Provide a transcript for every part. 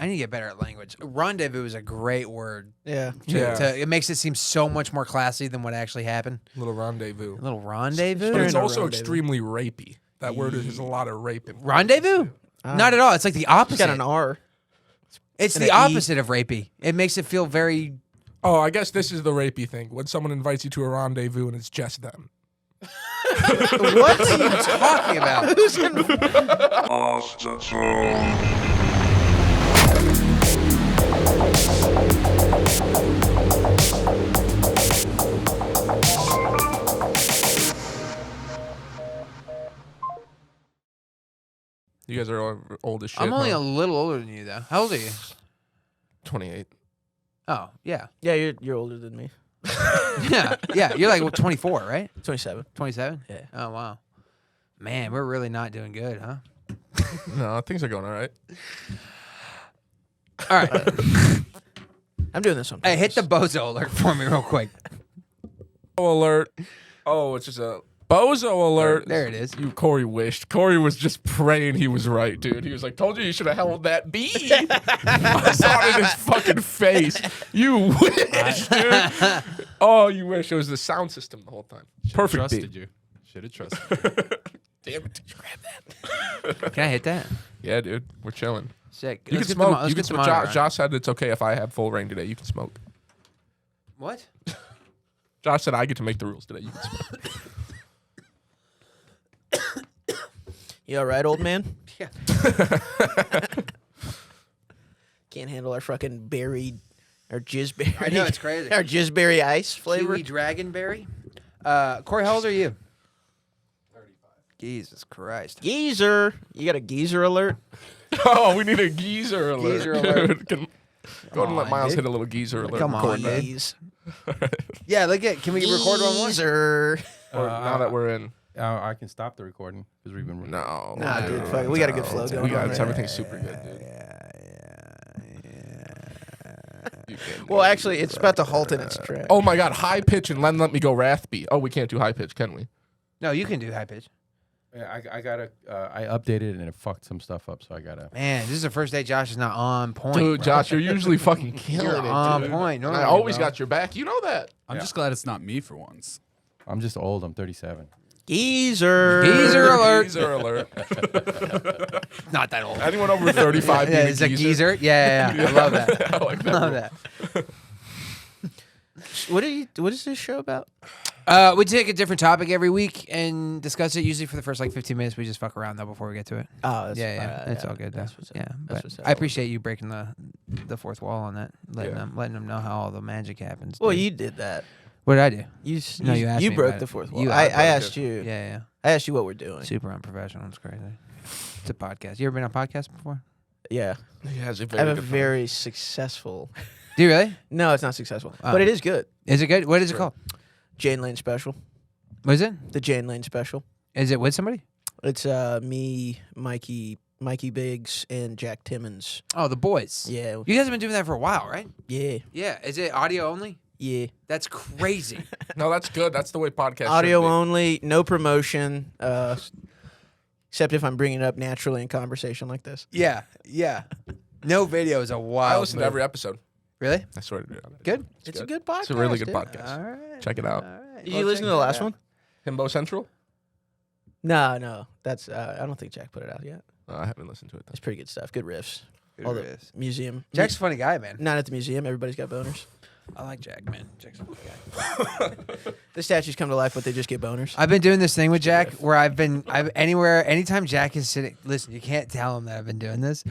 I need to get better at language. Rendezvous is a great word. Yeah. It makes it seem so much more classy than what actually happened. Little rendezvous. A little rendezvous? But it's also rendezvous. extremely rapey. That word is a lot of rape. Rendezvous? Not at all. It's like the It's opposite. got an R. It's and the an E. opposit of rapey. It makes it feel very... Oh, I guess this is the rapey thing. When someone invites you to a rendezvous and it's just them. What are you talking about? You guys are old as shit. I'm only huh? a little older than you, though. How old are you? 28. Oh, yeah. Yeah, you're older than me. Yeah. You're like 24, right? 27. 27? Yeah. Oh, wow. Man, we're really not doing good, huh? No, things are going all right. All right. I'm doing this sometimes. Hey, hit the bozo alert for me real quick. Alert. Oh, it's just a bozo alert. There it is. Corey wished. Corey was just praying he was right, dude. He was like, told you should have held that B. I saw it in his fucking face. You wish, dude. Oh, you wish. It was the sound system the whole time. Perfect Trusted beat. you. Should have trusted. Damn it, did you grab that? Can I hit that? Yeah, dude. We're chilling. Sick. You Let's can get the smoke. let's You can get the smoke. monitor on. Josh said it's okay if I have full reign today. You can smoke. What? Josh said I get to make the rules today. You can smoke. You all right, old man? Yeah. Can't handle our fucking berry, our jizzberry. I know, it's crazy. Our jizzberry ice flavor. Kiwi Dragonberry. Corey, how old are you? 35. Jesus Christ. Geezer. You got a geezer alert? Oh, we need a geezer alert. Geezer alert. Go ahead and let on, Miles dude. hit a little geezer alert. Come on, Record that. Geez. Yeah, look at. Can we record one more? Geezer. Or now that we're in. I can stop the recording because we've been. No. Nah, dude, fuck it. We got a good flow going on there. Everything's super good, dude. You can Well, actually, it's about to halt in its track. Oh my God, high pitch and let me go raspy. Oh, we can't do high pitch, can we? No, you can do high pitch. Yeah, I gotta. I updated it and it fucked some stuff up, so I gotta. Man, this is the first day Josh is not on point. Dude, Josh, you're usually fucking killing You're it, on dude. point. And I normally, always bro. got your back. You know that. I'm just glad it's not me for once. I'm just old. I'm 37. Geezer. Geezer alert. Geezer alert. Not that old. Anyone over 35 Yeah, being it's a a geezer. Yeah. I love that. I like that. Love rule. that. What is this show about? We take a different topic every week and discuss it. Usually for the first like 15 minutes, we just fuck around though before we get to it. Oh, that's, Yeah, it's all good. Though. That's what's up. Yeah, That's but what's up. I appreciate you breaking the fourth wall on that, letting them know how all the magic happens. Well, dude. you did that. What did I do? You asked me broke about the it. fourth wall. You I outbroke asked it. you. Yeah. I asked you what we're doing. Super unprofessional. It's crazy. It's a podcast. You ever been on a podcast before? Yeah. He has a I have a good very successful. Do you really? No, it's not successful, Oh. but it is good. Is it good? What is it called? Jane Lane special. What is it? The Jane Lane special. Is it with somebody? It's me, Mikey Biggs, and Jack Timmons. Oh, the boys. Yeah. You guys have been doing that for a while, right? Yeah. Yeah. Is it audio only? Yeah. That's crazy. No, that's good. That's the way podcasts Audio should be. only, no promotion, except if I'm bringing it up naturally in conversation like this. Yeah. No video is a wild. I listen to every episode. Really? I swear to God. Good. It's a good podcast. It's a really good dude. podcast. All right. Check it out. All right. Did you listen to the last one? Himbo Central? No. That's I don't think Jack put it out yet. I haven't listened to it. It's pretty good stuff. Good riffs. Good All the riffs. museum. Jack's a funny guy, man. Not at the museum. Everybody's got boners. I like Jack, man. Jack's a funny guy. The statues come to life, but they just get boners. I've been doing this thing with Jack where anytime Jack is sitting, listen, you can't tell him that I've been doing this.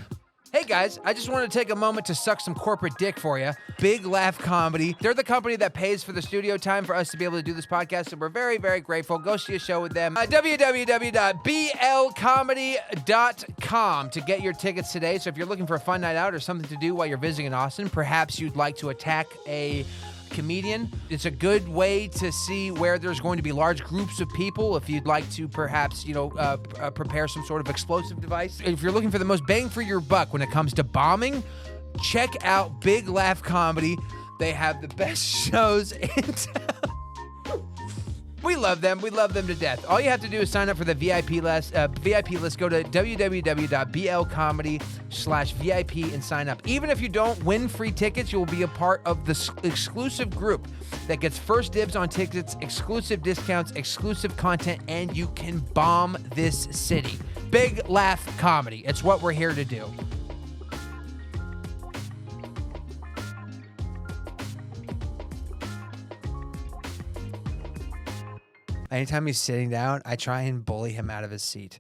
Hey guys, I just wanted to take a moment to suck some corporate dick for you. Big Laugh Comedy. They're the company that pays for the studio time for us to be able to do this podcast, and we're very, very grateful. Go see a show with them. www.blcomedy.com to get your tickets today. So if you're looking for a fun night out or something to do while you're visiting in Austin, perhaps you'd like to attack a comedian. It's a good way to see where there's going to be large groups of people if you'd like to perhaps, prepare some sort of explosive device. If you're looking for the most bang for your buck when it comes to bombing, check out Big Laugh Comedy. They have the best shows in town. We love them. We love them to death. All you have to do is sign up for the VIP list. Go to www.blcomedy.com/VIP and sign up. Even if you don't win free tickets, you will be a part of the exclusive group that gets first dibs on tickets, exclusive discounts, exclusive content, and you can bomb this city. Big Laugh Comedy. It's what we're here to do. Anytime he's sitting down, I try and bully him out of his seat.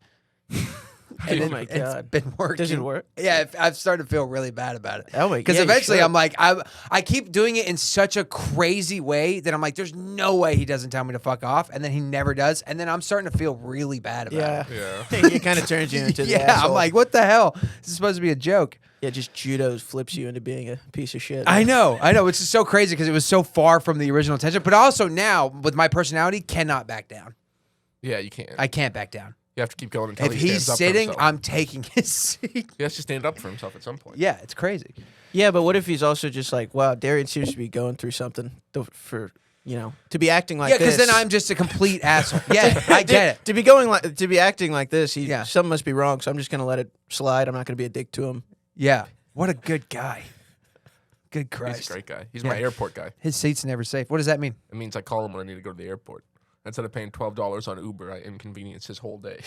Oh my God. It's been working. Does it work? Yeah, I've started to feel really bad about it. Oh my God. Because eventually I'm like, I keep doing it in such a crazy way that I'm like, there's no way he doesn't tell me to fuck off. And then he never does. And then I'm starting to feel really bad about it. Yeah. It kind of turns you into the Yeah, asshole. I'm like, what the hell? This is supposed to be a joke. Yeah, just judos flips you into being a piece of shit. I know. It's just so crazy because it was so far from the original intention. But also now, with my personality, cannot back down. Yeah, you can't. I can't back down. You have to keep going until If he he's stands up for sitting, himself. I'm taking his seat. He has to stand up for himself at some point. Yeah, it's crazy. Yeah, but what if he's also just like, wow, Darian seems to be going through something to be acting like Yeah, this. because then I'm just a complete asshole. Yeah, I get it. To be acting like this, something must be wrong, so I'm just going to let it slide. I'm not going to be a dick to him. Yeah. What a good guy. Good Christ. He's a great guy. He's my airport guy. His seat's never safe. What does that mean? It means I call him when I need to go to the airport. Instead of paying $12 on Uber, I inconvenience his whole day.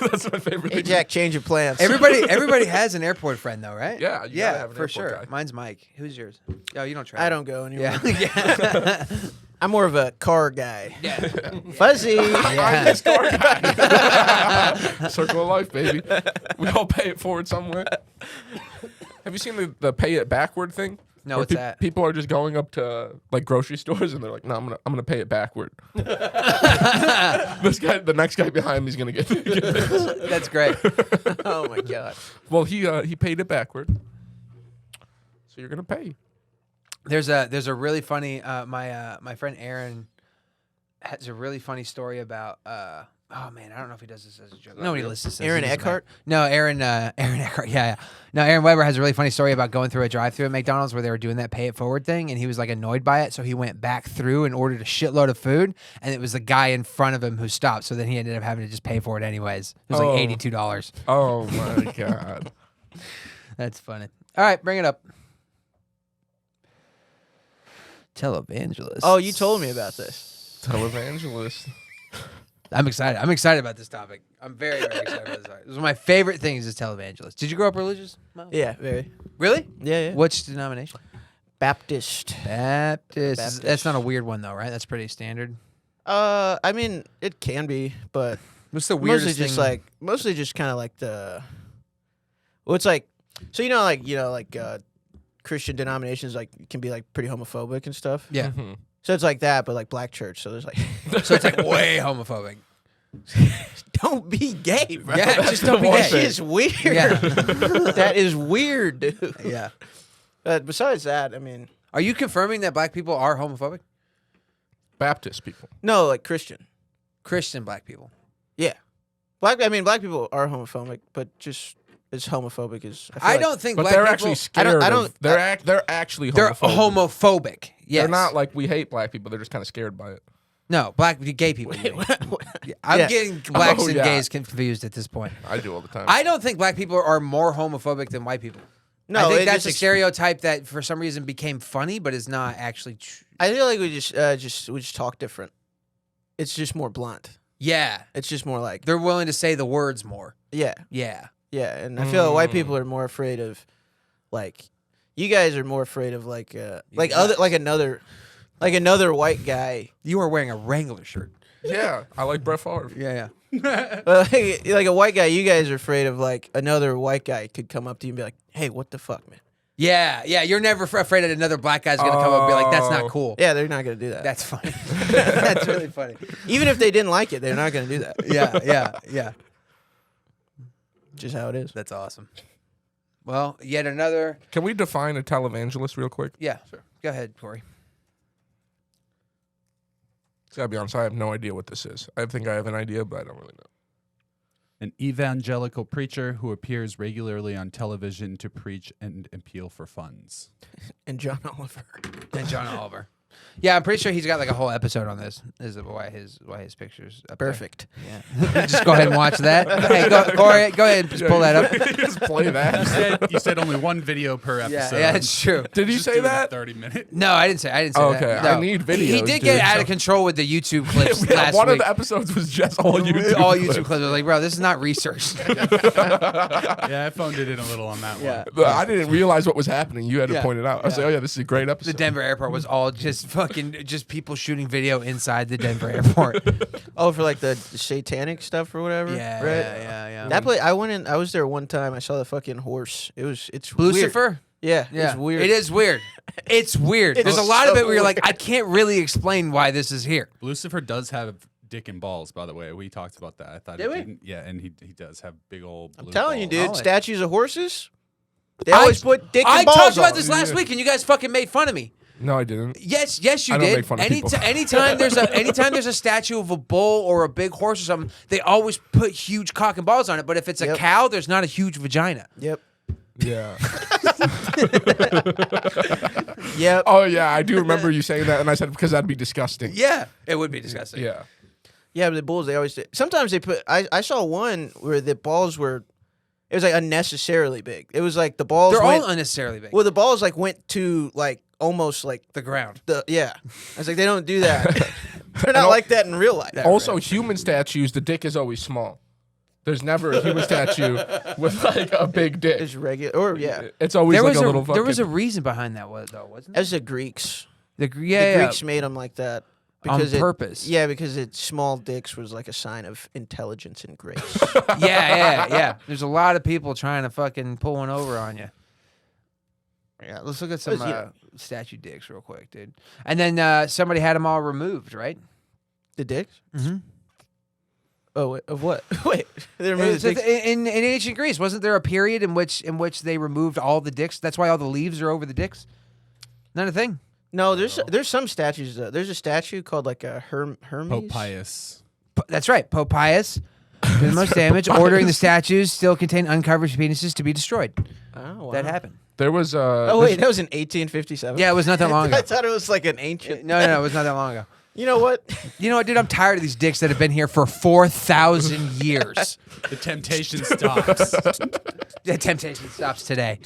That's my favorite Hey, thing. Jack, change your plans. Everybody has an airport friend, though, right? Yeah, you gotta have an for airport sure. guy. Mine's Mike. Who's yours? Oh, you don't travel. I don't go anywhere. Yeah. I'm more of a car guy. Yeah. Fuzzy. I'm this car guy. Circle of life, baby. We all pay it forward somewhere. Have you seen the pay it backward thing? No, Where what's that? People are just going up to like grocery stores and they're like, "No, I'm gonna pay it backward." The next guy behind me is gonna get this. That's great. Oh my God. Well, he paid it backward, so you're gonna pay. There's a really funny my friend Aaron has a really funny story about oh man, I don't know if he does this as a joke. Nobody listens to this. Aaron He doesn't Eckhart? matter. No, Aaron Eckhart. Yeah. No, Aaron Weber has a really funny story about going through a drive-through at McDonald's where they were doing that pay it forward thing, and he was like annoyed by it, so he went back through and ordered a shitload of food, and it was the guy in front of him who stopped, so then he ended up having to just pay for it anyways. It was like $82. Oh my God. That's funny. All right, bring it up. Televangelist. Oh, you told me about this. Televangelist. I'm excited. I'm excited about this topic. I'm very, very excited about this topic. This is one of my favorite things is televangelist. Did you grow up religious, Myles? Yeah, very. Really? Yeah. Which denomination? Baptist. Baptist. That's not a weird one though, right? That's pretty standard. I mean, it can be, but What's the weirdest mostly just kind of like the. Well, it's like, so Christian denominations can be like pretty homophobic and stuff. Yeah. Mm-hmm. So it's like that, but like black church. So there's like, So it's like way homophobic. don't be gay, bro. Yeah, just don't be one gay. That is weird. Yeah. That is weird, dude. Yeah. But besides that, I mean, Are you confirming that black people are homophobic? Baptist people. no, like Christian. Christian black people. Yeah, black people are homophobic, but just as homophobic as I, feel I like- don't think But black they're people. actually scared. They're actually They're homophobic. homophobic. Yes. They're not like we hate black people. They're just kind of scared by it. No, gay people. you mean. I'm Yeah. getting blacks Oh, and yeah. gays confused at this point. I do all the time. I don't think black people are more homophobic than white people. No, I think it that's a just- stereotype that for some reason became funny, but is not actually true. I feel like we just talk different. It's just more blunt. Yeah, It's just more like they're willing to say the words more. yeah, Yeah, and I feel like white people are more afraid of like you guys are more afraid of like another white guy. you are wearing a Wrangler shirt. Yeah, I like Brett Favre. Yeah. Like a white guy, you guys are afraid of like another white guy could come up to you and be like, "Hey, what the fuck, man?" Yeah. You're never afraid that another black guy's gonna come up and be like, "That's not cool." Yeah, they're not gonna do that. That's funny. That's really funny. Even if they didn't like it, they're not gonna do that. Yeah. Just how it is. That's awesome. Well, yet another. Can we define a televangelist real quick? Yeah. Sure. Go ahead, Corey. Gotta be honest, I have no idea what this is. I think I have an idea, but I don't really know. An evangelical preacher who appears regularly on television to preach and appeal for funds. And John Oliver. And John Oliver. Yeah, I'm pretty sure he's got like a whole episode on this. Is why his pictures up there. Perfect. Yeah. Just go ahead and watch that. Hey, Corey, go ahead and just pull that up. Just play that. You said only one video per episode. Yeah, it's true. Did you Just say do it that? at 30 minutes. No, I didn't say Okay, that. No. I need videos. He did dude, get out so- of control with the YouTube clips Yeah, last one week. of the episodes was just all YouTube. All YouTube clips. I was like, bro, this is not research. Yeah, I phoned it in a little on that Yeah. one. I didn't realize what was happening. You had to Yeah. point it out. I was like, oh yeah, this is a great episode. The Denver airport was all just people shooting video inside the Denver airport. Oh, for like the satanic stuff or whatever. Yeah, right? yeah. That place, I went in. I was there one time. I saw the fucking horse. It's Lucifer? Weird. Yeah, Yeah, it's weird. It is weird. It's weird. It's There's a lot of so it where you're like, weird. I can't really explain why this is here. Lucifer does have dick and balls, by the way. We talked about that. I thought Did he we? didn't. Yeah, and he does have big old blue I'm telling you, balls. dude. Oh, Statues of horses. They always put dick and I balls talked about on this them. last week, and you guys fucking made fun of me. No, I didn't. Yes, you I don't did. make fun of people. Anytime there's a statue of a bull or a big horse or something, they always put huge cock and balls on it. But if it's a Yep. cow, there's not a huge vagina. Yep. Yeah. Yep. Oh yeah, I do remember you saying that, and I said because that'd be disgusting. Yeah, it would be disgusting. Yeah. Yeah, but the bulls, they always. Sometimes they put. I saw one where the balls were. It was like unnecessarily big. It was like the balls. They're went, all unnecessarily big. Well, the balls like went to like almost like The ground. the yeah. I was like, they don't do that. They're not like that in real life. Also, human statues, the dick is always small. There's never a human statue with like a big dick. It's regular, or yeah. It's always There like was a little. there was a fucking- reason behind that, though, wasn't there? As the Greeks, The the yeah, Greeks made them like that on because purpose. Yeah, because small dicks was like a sign of intelligence and grace. yeah. There's a lot of people trying to fucking pull one over on you. Yeah, let's look at some Yeah. statue dicks real quick, dude. And then somebody had them all removed, right? The dicks? Mm-hmm. Oh, wait, of what? Wait, they removed the dicks? In ancient Greece, wasn't there a period in which they removed all the dicks? That's why all the leaves are over the dicks. Not a thing. No, there's some statues though. There's a statue called like a Hermes. Pope Pius. That's right. Pope Pius did the most damage, ordering the statues still contain uncovered penises to be destroyed. Oh, wow. That happened. There was. Oh wait, that was in 1857. Yeah, it was not that long ago. I thought it was like an ancient. No, it was not that long ago. You know what? You know what, dude? I'm tired of these dicks that have been here for 4,000 years. The temptation stops. The temptation stops today.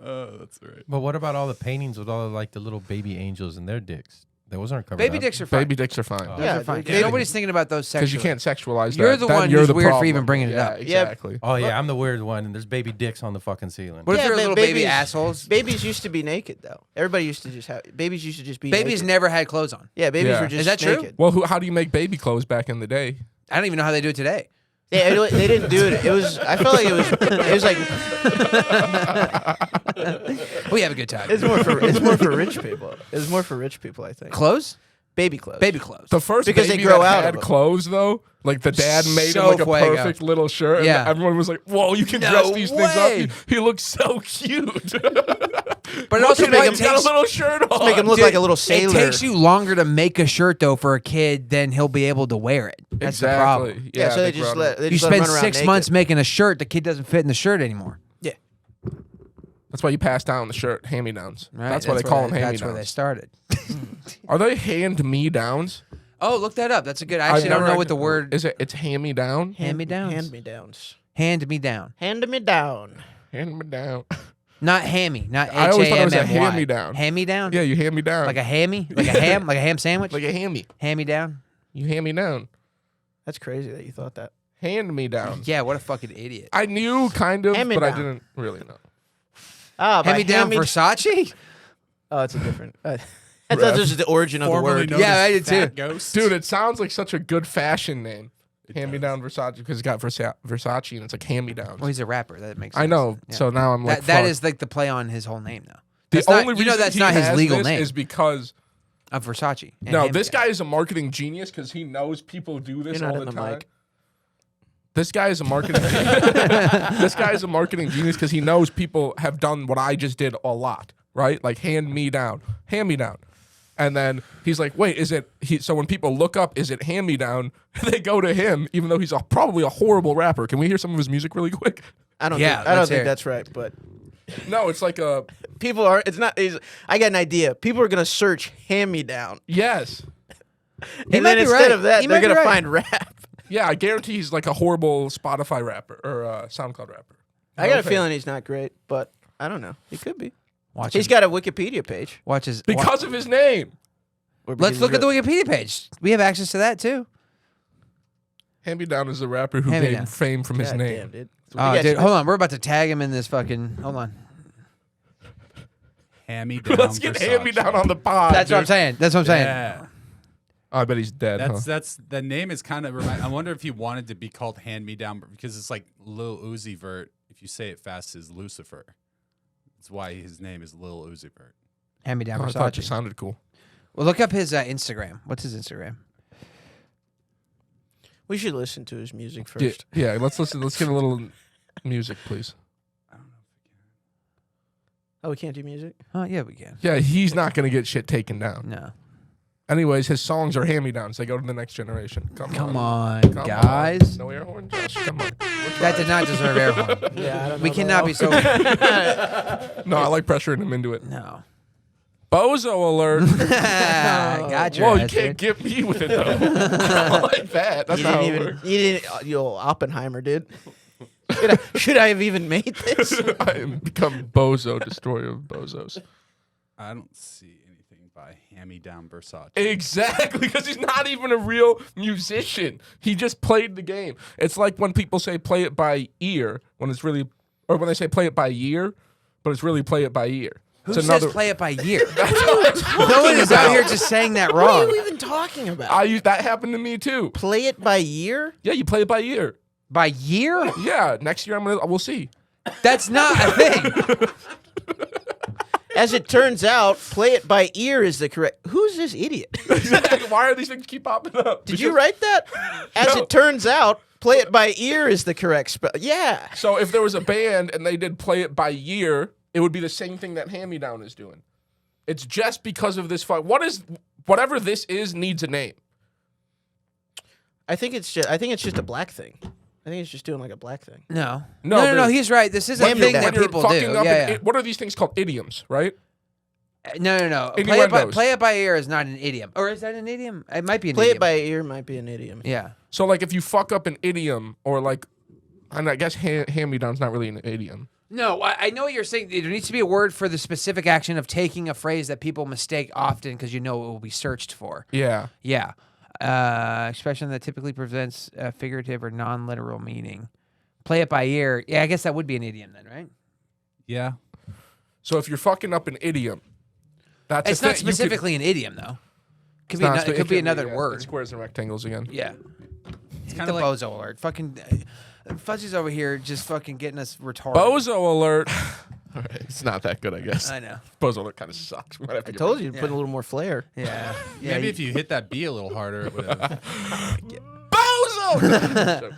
Oh, that's right. But what about all the paintings with all like the little baby angels and their dicks? Those aren't covered Baby up. dicks are fine. Baby dicks are fine. Oh. Yeah, They're fine. baby- Nobody's thinking about those sexually. Because you can't sexualize You're that. the Then one you're who's the weird for problem. even bringing it Yeah, up. Exactly. Oh yeah, I'm the weird one, and there's baby dicks on the fucking ceiling. What if Yeah, they're but little baby babies- assholes? Babies used to be naked though. Everybody used to just have babies used to just be Babies naked. never had clothes on. Yeah, babies Yeah. were just Is that true? naked. Well, how do you make baby clothes back in the day? I don't even know how they do it today. Yeah, they didn't do it. It was. I felt like it was like We have a good time. it's more for rich people. It's more for rich people, I think. Clothes? Baby clothes. Baby clothes. The first Because they baby grow that out of had them. clothes though, like the dad made So him like a fuego. perfect little shirt. And Yeah. everyone was like, "Whoa, you can No dress these way. things up. He looks so cute." But it also Look at might him, got a takes, little shirt on. Make him look Dude, like a little sailor. It takes you longer to make a shirt though for a kid than he'll be able to wear it. That's the problem. Exactly. Yeah, so they grow just out of let it. they You just let him spend run around 6 naked. months making a shirt, the kid doesn't fit in the shirt anymore. Yeah. That's why you pass down the shirt hand-me-downs. Right? That's why they call them That's where they hand-me-downs. started. Are they hand-me-downs? Oh, look that up. That's a good. I actually don't know what the word is. It's hand-me-down. hand-me-downs. Hand-me-downs. Hand me down. Hand me down. Hand-me-down. Not hammy. Not I always thought it was a H-A-M-M-Y. hand-me-down. Hand me down. Yeah, you hand me down. Like a hammy. Like a ham. Like a ham sandwich. like a hand-me. Hand me down. You hand me down. That's crazy that you thought that. Hand me down. Yeah. What a fucking idiot. I knew kind of, Hand me but I down. didn't really know. Ah, Hand me down Versace. Oh, it's a different. I thought this was the origin of the Formerly word. known Yeah, as I did Fat too. Ghost. Dude, it sounds like such a good fashion name. It Hand me does. down Versace because it's got Versace and it's like hand me downs. Well, he's a rapper. That makes sense. I know. Yeah. So now I'm like, that fuck. is like the play on his whole name though. the That's not- only you know reason that's he not his has legal this name. is because Of Versace. and no, hand me this down. guy is a marketing genius because he knows people do this You're not all in the the time. mic. This guy is a marketing. This guy is a marketing genius because he knows people have done what I just did a lot, right? Like hand me down, and then he's like, "Wait, is it?" So when people look up, "Is it hand me down?" They go to him, even though he's probably a horrible rapper. Can we hear some of his music really quick? I don't. Yeah, Think, I don't let's hear think it. that's right, but No, it's like a People are. It's not. I got an idea. People are gonna search hand me down, yes. and might then be instead right. of that, He they're might be gonna right. find rap. Yeah, I guarantee he's like a horrible Spotify rapper or SoundCloud rapper. I got a Okay. feeling he's not great, but I don't know. He could be. Watch He's his, got a Wikipedia page. watch his. Because of his name. Or Let's because look at the he's Wikipedia page. We have access to that too. Hand Me Down is the rapper who Hand Me gained Down. fame from his God name. damn, dude. Oh, dude, hold on. We're about to tag him in this fucking. Hold on. Hand-me-down. Let's get Hand Me Down on the pod. That's what I'm dude. saying. That's what I'm saying. Yeah. Oh, I bet he's dead. That's the name is kind of. I wonder if he wanted to be called Hand Me Down because it's like Lil Uzi Vert. If you say it fast, is Lucifer. That's why his name is Lil Uzi Vert. Hand me down I thought it Versace. just sounded cool. Well, look up his Instagram. What's his Instagram? We should listen to his music Yeah, first. yeah, let's listen. Let's get a little music, please. Oh, we can't do music. Oh yeah, we can. Yeah, he's not gonna get shit taken down. No. Anyways, his songs are hand-me-downs. They go to the next generation. Come on, Come guys. on. No air horn, Josh. Come on. That did not deserve air horn. Yeah, I don't know. We cannot be so. No, I like pressuring him into it. No. Bozo alert. Got your Whoa, you ass, can't dude. get me with it though. I like that. That's You how didn't it even. works. You didn't. You old Oppenheimer did. Should I have even made this? I am become Bozo, destroyer of bozos. I don't see anything by Hand Me Down Versace. Exactly, because he's not even a real musician. He just played the game. It's like when people say play it by ear, when it's really, or when they say play it by year, but it's really play it by ear. Who It's says play it by year? That's what I'm No one is out about. here just saying that What are wrong. you even talking about? That happened to me too. Play it by year? Yeah, you play it by ear. By year? Yeah, next year we'll see. That's not a thing. As it turns out, play it by ear is the correct. Who's this idiot? Exactly. Why are these things keep popping up? Did you write that? As No. it turns out, play it by ear is the correct spell. Yeah. So if there was a band and they did play it by year, it would be the same thing that Hand Me Down is doing. It's just because of this whatever this is needs a name. I think it's just a black thing. I think it's just doing like a black thing. No. No, No, but- he's right. This is a Hand me thing down. that When you're people do. fucking up Yeah, yeah. what are these things called? Idioms, right? No. Innuendos. Play it by ear is not an idiom. Or is that an idiom? It might be an Play idiom. it by ear might be an idiom. Yeah. So like if you fuck up an idiom or like, and I guess hand me down's not really an idiom. No, I know what you're saying. There needs to be a word for the specific action of taking a phrase that people mistake often because you know it will be searched for. Yeah. Yeah. Expression that typically presents a figurative or non-literal meaning. Play it by ear. Yeah, I guess that would be an idiom then, right? Yeah. So if you're fucking up an idiom, that's It's a not thing. You could- specifically an idiom, though. it's not It could be another yeah, word. it's squares and rectangles again. Yeah. It's The kind of like bozo alert. Fucking Fuzzy's over here just fucking getting us retarded. Bozo alert. All right, it's not that good, I guess. I know. Bozo alert kind of sucks. We might have to I get told rid you to Yeah. put a little more flair. Yeah. maybe if you hit that B a little harder, it would have. of Bozo.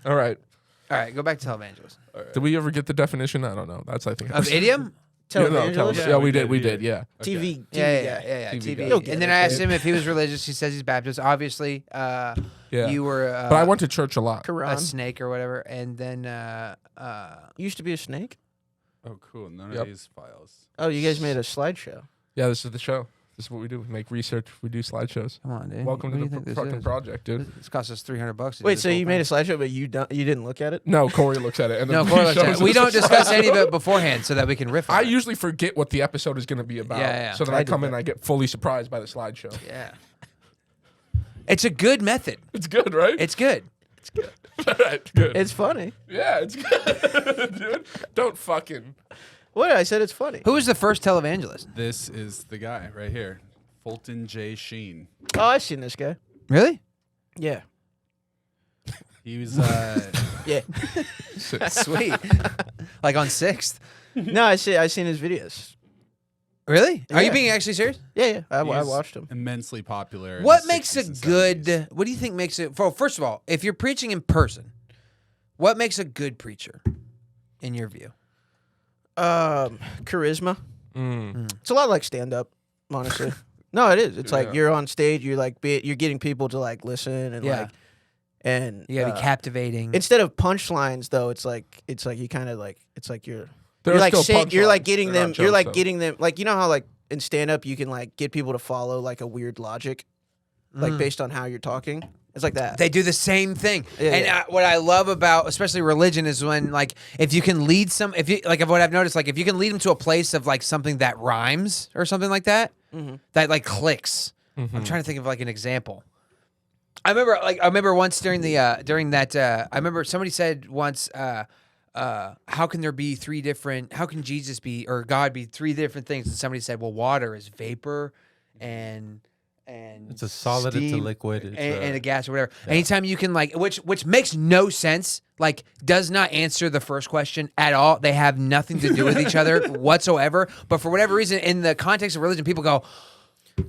All right. All right, go back to televangelist. Did we ever get the definition? I don't know. That's I think. Of idiom? Yeah, no, tell Televangelist? us. Yeah, Yeah, we we did, did. We we did. did. Yeah. TV Yeah, TV TV. guy. You'll get And then it, I asked dude. him if he was religious. He says he's Baptist. Obviously, Yeah. you were But I went to church a lot. a Quran. snake or whatever. And then, Used to be a snake. Oh, cool. None Yep. of these files. Oh, you guys made a slideshow. Yeah, this is the show. This is what we do. We make research. We do slideshows. come on, dude. Welcome What do to you the think this fucking is? project, dude. This cost us $300. Wait, so you made a slideshow, but you didn't look at it? No, Corey looks at it. And No, then Corey he looks at shows it. We us don't the discuss slideshow. any of it beforehand so that we can riff on I it. usually forget what the episode is going to be about. Yeah, yeah. So then I I did come in that. and I get fully surprised by the slideshow. Yeah. It's a good method. It's good, right? It's good. All right, good. It's funny. Yeah, it's good, dude. Don't fucking. What? I said it's funny. Who was the first televangelist? This is the guy right here, Fulton J. Sheen. Oh, I've seen this guy. Really? Yeah. He was. Yeah. Sweet. Like on 6th? No, I seen his videos. Really? Are you Yeah. being actually serious? Yeah. I He's watched him. Immensely popular. in What the makes 60s a and good? 70s. What do you think makes it? Well, first of all, if you're preaching in person, what makes a good preacher, in your view? Charisma. Mm. It's a lot like stand up, honestly. No, it is. It's like Yeah. you're on stage. You're like you're getting people to like listen and Yeah. like and You gotta be captivating. instead of punchlines though, it's like you kind of like it's like you're There are still you're like punchlines. getting They're them. not You're jokes, like though. getting them. Like you know how like in stand up you can like get people to follow like a weird logic, like based on how you're talking. It's like that. They do the same thing. Yeah, and yeah. what I love about, especially religion, is when like if you can lead if you like what I've noticed, like if you can lead them to a place of like something that rhymes or something like that, that like clicks. I'm trying to think of like an example. I remember once during that I remember somebody said once, how can there be how can Jesus be or God be three different things? And somebody said, well, water is vapor and It's a solid, it's a steam, liquid, and a gas or whatever. Anytime you can like, which makes no sense, like does not answer the first question at all. They have nothing to do with each other whatsoever. But for whatever reason, in the context of religion, people go,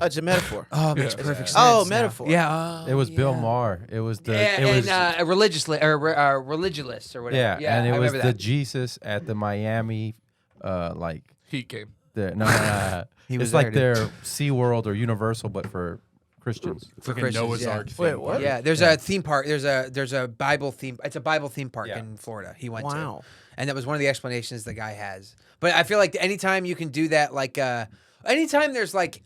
Oh, it's a metaphor. "Oh, it makes perfect sense." Oh, now." metaphor. Yeah, It was Bill Maher. It was the. Yeah, it was, and religiously or religious or whatever. yeah, and I it was remember the that. Jesus at the Miami, like Heat game. He was it's like there, their SeaWorld or Universal, but for Christians. Freaking Christians, Noah's yeah. Ark. Wait, theme what? park. Yeah, there's a theme park. There's a Bible theme. It's a Bible theme park Yeah. in Florida. He went Wow. to, and that was one of the explanations the guy has. But I feel like anytime you can do that, like anytime there's like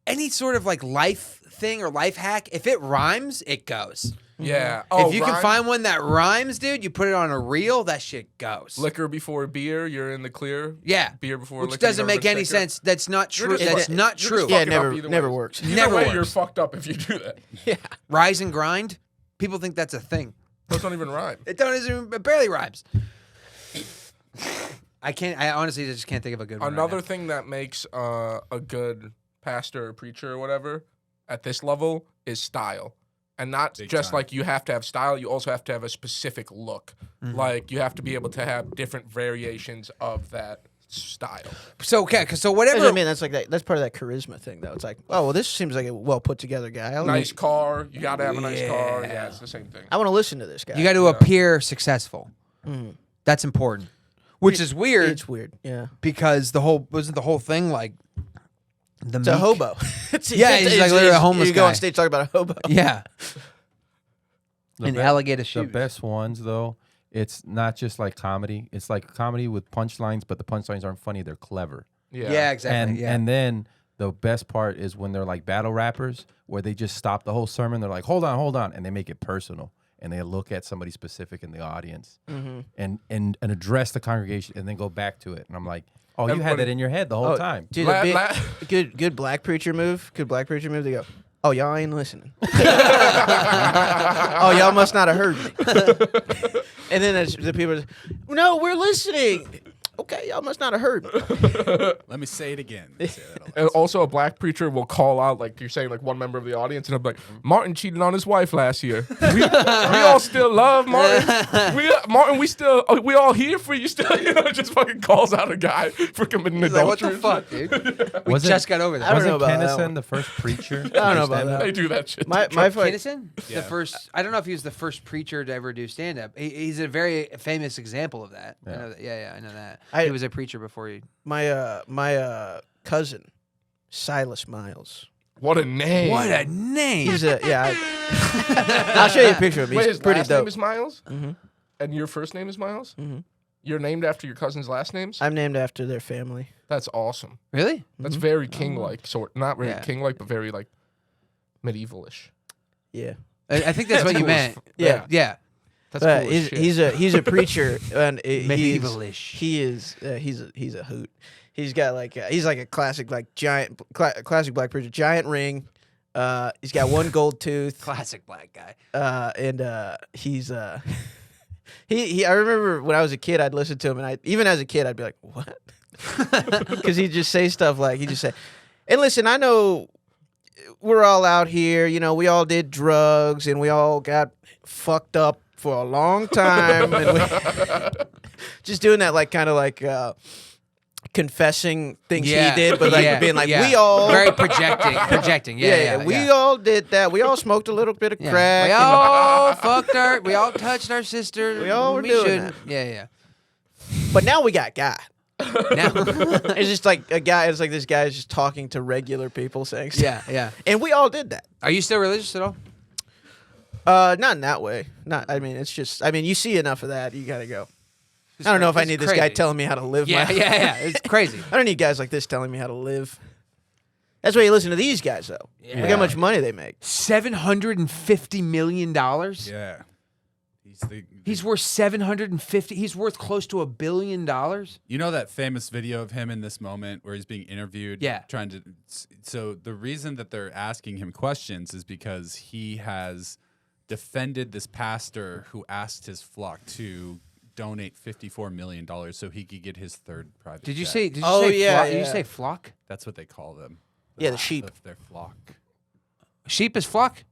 any sort of like life thing or life hack, if it rhymes, it goes. Yeah. If you can rhyme? find one that rhymes, dude, you put it on a reel, that shit goes. Liquor before beer, you're in the clear. Yeah, Beer before which liquor. doesn't make any sense. That's not true. just That's fuck- not you're true. just Yeah, fucking up either never way. works. Either Never way, works. you're fucked up if you do that. Yeah. Rise and grind. People think that's a thing. Those don't even rhyme. It barely rhymes. I honestly just can't think of a good one. right Another now. thing that makes a good pastor or preacher or whatever at this level is style. And not Big just time. like you have to have style, you also have to have a specific look. Like you have to be able to have different variations of that style. So okay, so That's whatever. what I mean, that's like that. That's part of that charisma thing, though. It's like, oh well, this seems like a well put together guy. Nice car, you gotta have a nice car. Yeah, it's the same thing. I want to listen to this guy. You got to appear successful. That's important. Which is weird It's weird. Yeah. because wasn't the whole thing like the It's a hobo. Yeah, he's like literally a homeless You go guy. on stage talking about a hobo. Yeah, The in be- alligator The shoes. best ones, though, it's not just like comedy. It's like comedy with punchlines, but the punchlines aren't funny. They're clever. Yeah, exactly. And yeah. and then the best part is when they're like battle rappers, where they just stop the whole sermon. They're like, hold on, and they make it personal, and they look at somebody specific in the audience, and address the congregation, and then go back to it. And I'm like, oh, you had Everybody- that in your head the whole time. Dude, La- a big, la- good black preacher move. Good black preacher move. They go, oh, y'all ain't listening. Oh, y'all must not have heard me. And then the people are, no, we're listening. Okay, y'all must not have heard me. Let me say it again. Say that a lot. And also, a black preacher will call out, like you're saying, like one member of the audience, and I'm like, Martin cheated on his wife last year. We all still love Martin. Martin, we all here for you still. You know, just fucking calls out a guy for committing He's like, what adultery. the and shit. fuck, dude? We Was it- just got over I that. don't Wasn't know about that Kennison one. the first preacher? I don't know about that. They do that shit. My fight. Kinnison? Yeah. The first. I don't know if he was the first preacher to ever do stand up. He's a very famous example of that. I know that. Yeah, I know that. I- He was a preacher before he. My cousin, Silas Myles. What a name. What a name! He's a I'll show you a picture of him. Wait, He's his pretty last name dope. is Miles? And your first name is Miles? Mhm. You're named after your cousin's last names? I'm named after their family. That's awesome. Really? That's very king-like, sort not very Yeah. king-like, but very like medievalish. Yeah. I think that's what you cool as meant. Yeah. Yeah. That's But cool as shit. he's a preacher and Medievalish. he's a hoot. He's got like he's like a classic like giant classic black preacher, giant ring. He's got one gold tooth. Classic black guy. And he's he I remember when I was a kid I'd listen to him and even as a kid I'd be like, what? Because he'd just say stuff like he'd just say, and listen, I know we're all out here, you know, we all did drugs and we all got fucked up for a long time and just doing that like kind of like confessing things he did, but like being like we all very projecting. Yeah. we all did that. We all smoked a little bit of Yeah. crack. We and- all fucked we all touched our sister. We all were doing shouldn't. Yeah. But now we got God. Now, It's just like a guy. It's like this guy is just talking to regular people saying stuff. yeah. And we all did that. Are you still religious at all? Not in that way. Not. I mean, it's just. I mean, you see enough of that, you gotta go. I don't know if I It's need this guy crazy. telling me how to live. Yeah, yeah. It's crazy. I don't need guys like this telling me how to live. That's why you listen to these guys, though. Look how much money they make. $750 million. Yeah. He's worth 750. He's worth close to $1 billion. You know that famous video of him in this moment where he's being interviewed? Yeah. Trying to. So the reason that they're asking him questions is because he has defended this pastor who asked his flock to donate $54 million so he could get his third private Did you jet. say? Did you Oh, say? yeah, Did you yeah. say flock? That's what they call them. Yeah, the sheep. Their flock. Sheep is flock.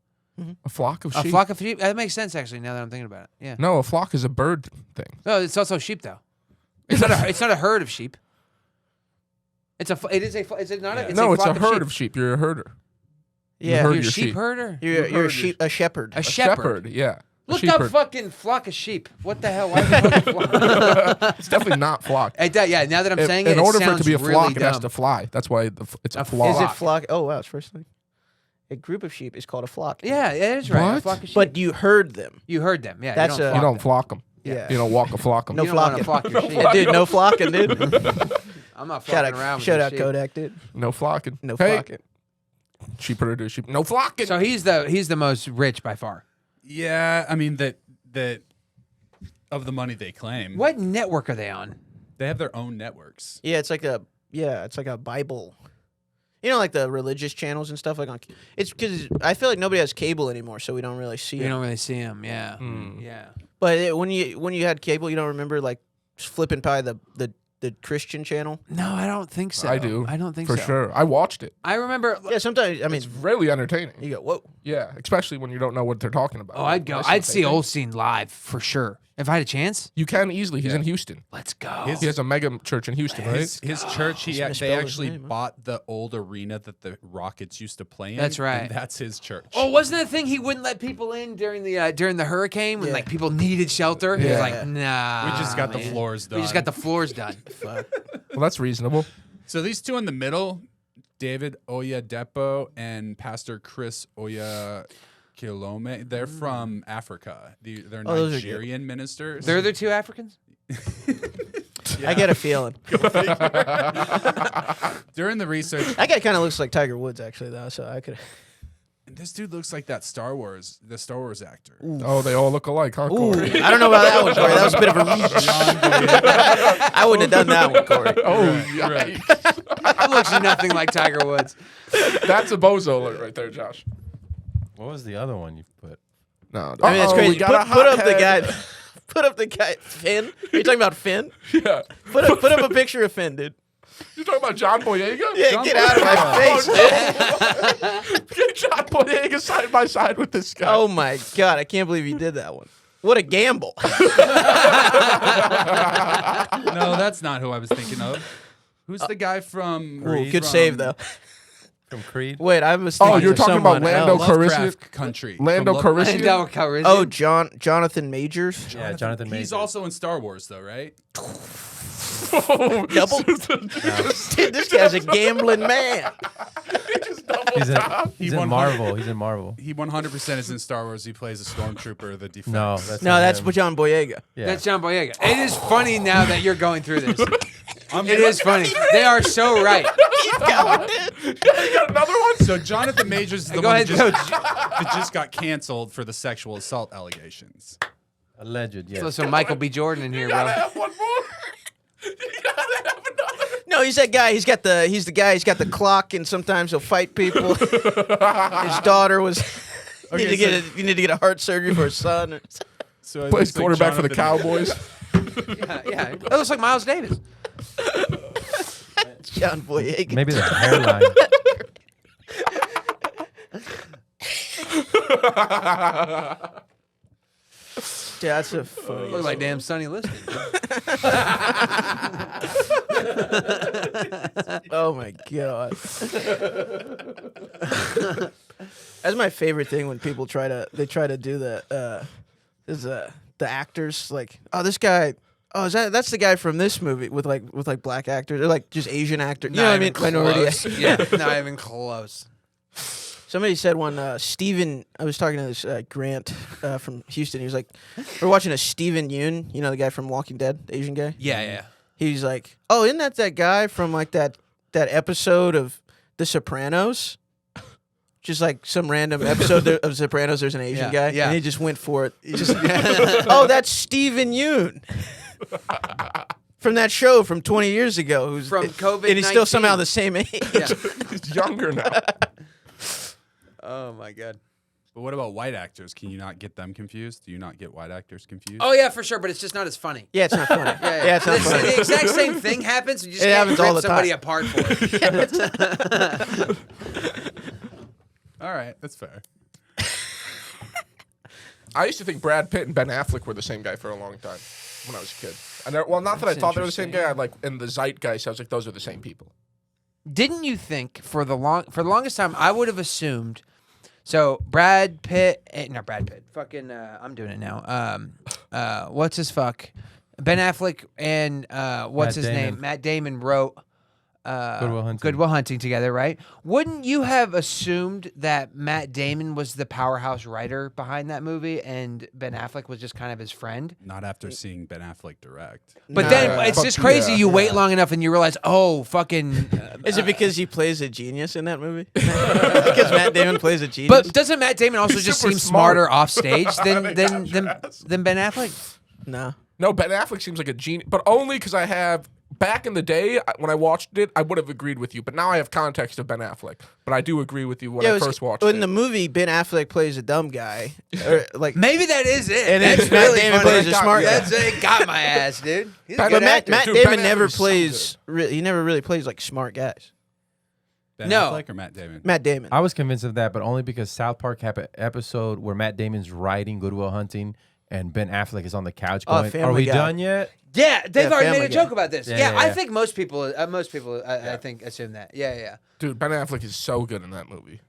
A flock of A sheep. flock of sheep. That makes sense actually. Now that I'm thinking about it. Yeah. No, a flock is a bird thing. No, it's also sheep though. It's not a. It's not a herd of sheep. It's a. It is a. Is it not a? It's No, a it's a flock herd of sheep. You're a herder. Yeah, herd You're a your sheep sheep. herder. you're a shepherd. A shepherd. Yeah. A Look shepherd. up fucking flock of sheep. What the hell? Why is it fucking flock? It's definitely not flock. Yeah. Now that I'm saying it, In order it for it to be a sounds flock, really it has dumb. to fly. That's why it's a A flock. Is it flock? Oh, wow, it's first thing. A group of sheep is called a flock. Yeah, it is right. A What? flock of sheep. But you herd them. you heard them. Yeah. That's you don't a- You don't them. flock them. Yeah. You don't walk a flock them. No You don't wanna flocking. flock your sheep. Yeah, dude, no flocking, dude. I'm not shout fucking around out, with shout your out sheep. Kodak, dude. No flocking. No Hey, flocking. sheep herder, sheep. No flocking. So he's the most rich by far. Yeah, I mean that of the money they claim. What network are they on? They have their own networks. Yeah, it's like a Bible. You know, like the religious channels and stuff. Like on, it's because I feel like nobody has cable anymore, so we don't really see You it. don't really see him. Yeah. Hmm. Yeah. But when you had cable, you don't remember like flipping by the Christian channel. No, I don't think so. I do. I don't think for so. sure. I watched it. I remember. Yeah, sometimes I mean It's really entertaining. you go whoa. Yeah, especially when you don't know what they're talking about. Oh, I'd go. That's I'd what see they think. Olstein live for sure if I had a chance. You can easily. He's in Houston. Let's go. He has a mega church in Houston, right? His church, they misspelled his actually name, huh? bought the old arena that the Rockets used to play in. That's right. And that's his church. Oh, wasn't that thing he wouldn't let people in during the hurricane when Yeah. like people needed shelter? He was Yeah. like, nah. we just got the man. floors done. We just got the floors done. Fuck. Well, that's reasonable. So these two in the middle, David Oyedepo and Pastor Chris Oyakilome, they're from Africa. They're Oh, those are good. Nigerian ministers. They're the two Africans. I get a feeling. During the research, That guy kind of looks like Tiger Woods, actually, though. So I could. this dude looks like the Star Wars actor. Oh, they all look alike, huh, Corey? I don't know about that one, Corey. That was a bit of a reach. I wouldn't have done that one, Corey. Oh, yikes. That looks nothing like Tiger Woods. That's a bozo alert right there, Josh. What was the other one you put? No, I mean, that's Uh-oh, crazy. we got a Put up the hothead. guy. Put up the guy. Finn? Are you talking about Finn? Yeah. Put up a picture of Finn, dude. You talking about John Boyega? Yeah, get out of my face. dude. Get John Boyega side by side with this guy. Oh my god, I can't believe you did that one. What a gamble. No, that's not who I was thinking of. Who's the guy from? Ooh, good from save though. From Creed? Wait, I was Oh, thinking you're of talking about someone Lando else. Lovecraft Country. Lando From Calrissian? Lando Calrissian. Oh, Jonathan Majors. Yeah, Jonathan Majors. He's also in Star Wars, though, right? Double. Dude, this guy's a gambling man. He's in Marvel. He's in Marvel. He 100% is in Star Wars. He plays a stormtrooper, the defense. No, that's No, not that's him. John Boyega. Yeah. That's John Boyega. It is funny now that you're going through this. It is funny. They are so right. You got another one? So Jonathan Majors is the Go one ahead, that just got canceled for the sexual assault allegations. Alleged, yes. So Michael B. Jordan in here, Gotta bro. have one more. You gotta have another. No, he's that guy. He's the guy. He's got the clock, and sometimes he'll fight people. His daughter was. Okay, You need to get a heart surgery for his son. So it Plays looks like quarterback for the Jonathan- Cowboys. Yeah. That looks like Miles Davis. John Boyega. Maybe the hairline. Yeah, that's a funny. Look like damn Sonny Liston. Oh my god. That's my favorite thing when people try to do the actors like, oh, this guy, oh, that's the guy from this movie with black actors. They're like just Asian actors. You know what I mean? Minority. Yeah, not even close. Somebody said one, Steven, I was talking to this Grant from Houston. He was like, we're watching a Steven Yeun, you know, the guy from Walking Dead, the Asian guy? Yeah. He's like, oh, isn't that guy from like that episode of The Sopranos? Just like some random episode of Sopranos, there's an Asian guy. Yeah. And he just went for it. Oh, that's Steven Yeun. From that show from 20 years ago. Who's From COVID-19. And he's still somehow the same age. Yeah. He's younger now. Oh my god. But what about white actors? Can you not get them confused? Do you not get white actors confused? Oh yeah, for sure, but it's just not as funny. Yeah, it's not funny. Yeah, it's not funny. The exact same thing happens. You just It can't happens rip all the somebody time. apart for it. All right, that's fair. I used to think Brad Pitt and Ben Affleck were the same guy for a long time when I was a kid. Well, not that I thought they were the same guy. I like in the zeitgeist, I was like, those are the same people. Didn't you think for the longest time I would have assumed? So Brad Pitt, not Brad Pitt. Fucking, I'm doing it now. What's his fuck? Ben Affleck and what's his name? Matt Damon wrote Good Will Hunting together, right? Wouldn't you have assumed that Matt Damon was the powerhouse writer behind that movie and Ben Affleck was just kind of his friend? Not after seeing Ben Affleck direct. But No. then it's just crazy. You wait long enough and you realize, oh, fucking. Is it because he plays a genius in that movie? Because Matt Damon plays a genius? But doesn't Matt Damon also He's just super seem smart. smarter off stage than They than got than Ben Affleck? No. No, Ben Affleck seems like a genius, but only because I have. Back in the day, when I watched it, I would have agreed with you. But now I have context of Ben Affleck. But I do agree with you when I first watched in it. the movie, Ben Affleck plays a dumb guy. Or, like, Maybe that is it. And That's then Matt really Damon funny. plays a smart guy. That's it. Got my ass, dude. He's a But good Matt actor. Dude, Damon Ben never Affleck's so plays. He never really plays like smart guys. Ben No. Affleck or Matt Damon? Matt Damon. I was convinced of that, but only because South Park had an episode where Matt Damon's writing Good Will Hunting and Ben Affleck is on the couch Oh, going, Family "Are we Guy. done yet?" Yeah, they've already made Family a joke Guy. about this. Yeah, Yeah, yeah, I yeah. think most people, I think assume that. Yeah. Dude, Ben Affleck is so good in that movie.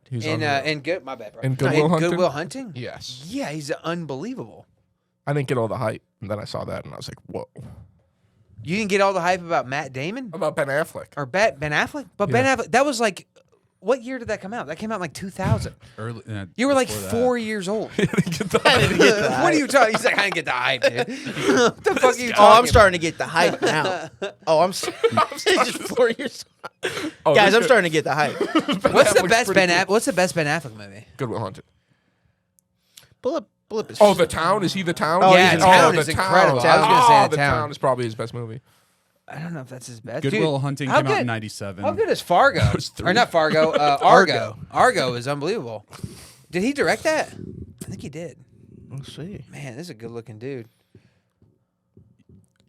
He's unreal. In good, my bad, bro. In Good Will Hunting? Good Will Hunting. Yes. Yeah, he's unbelievable. I didn't get all the hype. And then I saw that and I was like, whoa. You didn't get all the hype about Matt Damon About Ben Affleck. or Ben Affleck, but Ben Affleck. That was like, what year did that come out? That came out in like 2000. Early, You were like before that. 4 years old. I didn't get the I didn't get the hype. What are you talking? He's like, I didn't get the hype, dude. What the fuck are you talking Oh, I'm starting to get the hype now. Oh, I'm just 4 years. Oh, Guys, this I'm guy- starting to get the hype. What's the Affleck's best pretty cool. What's the best Ben Affleck movie? Good Will Hunting. Pull up his. Oh, The Town? Is he The Town? Oh, Yeah, he's Town The is incredible. I was gonna say The Town. Town is probably his best movie. I don't know if that's his best. Good Dude, Will Hunting how came out good- in '97. How good is Fargo? Or not Fargo? Argo. Argo is unbelievable. Did he direct that? I think he did. Let's see. Man, this is a good-looking dude.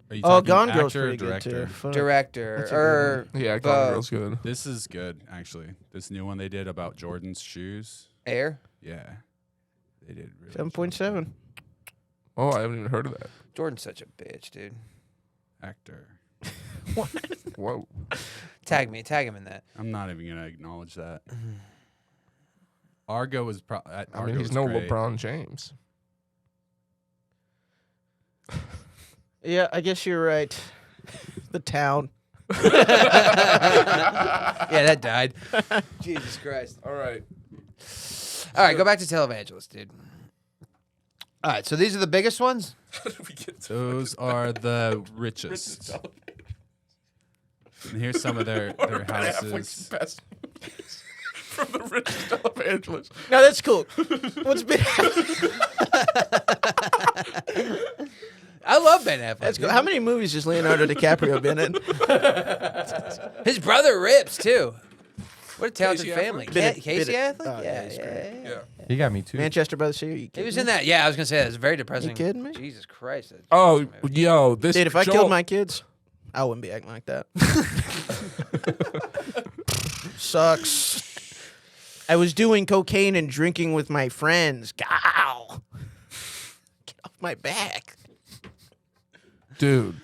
Are you Oh, talking Gone Girl's actor or pretty good director? too. Fuck. Director That's a or Yeah, Bo- Gone Girl's good. This is good, actually. This new one they did about Jordan's shoes. Air. Yeah, they did. Really 7.7. Oh, I haven't even heard of that. Jordan's such a bitch, dude. actor. Whoa. Tag him in that. I'm not even gonna acknowledge that. Argo was I mean, he's no LeBron James. Yeah, I guess you're right. The Town. Yeah, that died. Jesus Christ. All right. All right, go back to Televangelists, dude. All right, so these are the biggest ones? How did we get to Those are the richest. And here's some of their Ben Affleck's houses. best movies from the richest televangelists? No, that's cool. What's been? I love Ben Affleck. That's cool. How many movies has Leonardo DiCaprio been in? His brother rips, too. What a talented Casey family. Affleck? Been it- Casey been it- Affleck? oh, yeah, yeah, he's yeah, great. yeah. Yeah. He got me too. Manchester by the Sea. Are you He kidding was me? in that. Yeah, I was going to say that. It's very depressing. kidding me? Jesus Christ. that's a Oh, depressing movie. yo, this. Dude, if I Joel- killed my kids, I wouldn't be acting like that. Sucks. I was doing cocaine and drinking with my friends. Gow. Get off my back. Dude,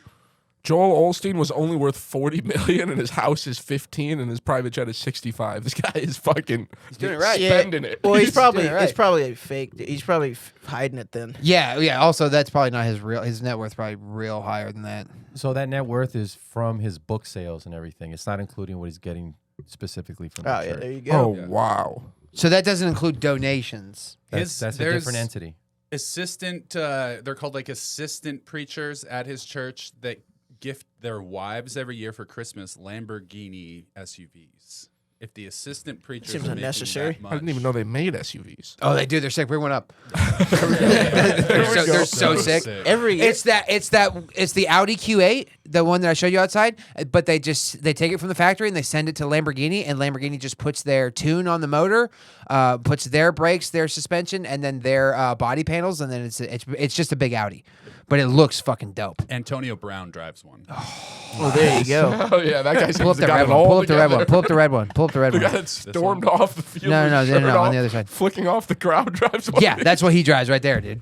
Joel Olstein was only worth $40 million, and his house is 15, and his private jet is 65. This guy is fucking. He's doing it right. Spending it. Well, he's probably doing it right. it's probably a fake. He's probably hiding it then. Yeah. Also, that's probably not his net worth. Probably real higher than that. So that net worth is from his book sales and everything. It's not including what he's getting specifically from the Oh yeah, church. there you Oh go. wow. So that doesn't include donations. That's a there's different entity. Assistant, they're called like assistant preachers at his church that gift their wives every year for Christmas Lamborghini SUVs. If the assistant preachers Seems are making unnecessary. that much, I didn't even know they made SUVs. Oh, they do. They're sick. Bring one up. They're so sick. Every year. It's the Audi Q8, the one that I showed you outside. But they take it from the factory and they send it to Lamborghini, and Lamborghini just puts their tune on the motor, puts their brakes, their suspension, and then their body panels, and then it's just a big Audi, but it looks fucking dope. Antonio Brown drives one. Oh, there you go. Oh yeah, that guy Pull up seems to the got red it one. all Pull up the red together. one. Pull up the red one. Pull up the red The guy one. that stormed off the field. No, with his no, shirt on off, the other side. flicking off the crowd drives. One. Yeah, that's what he drives right there, dude.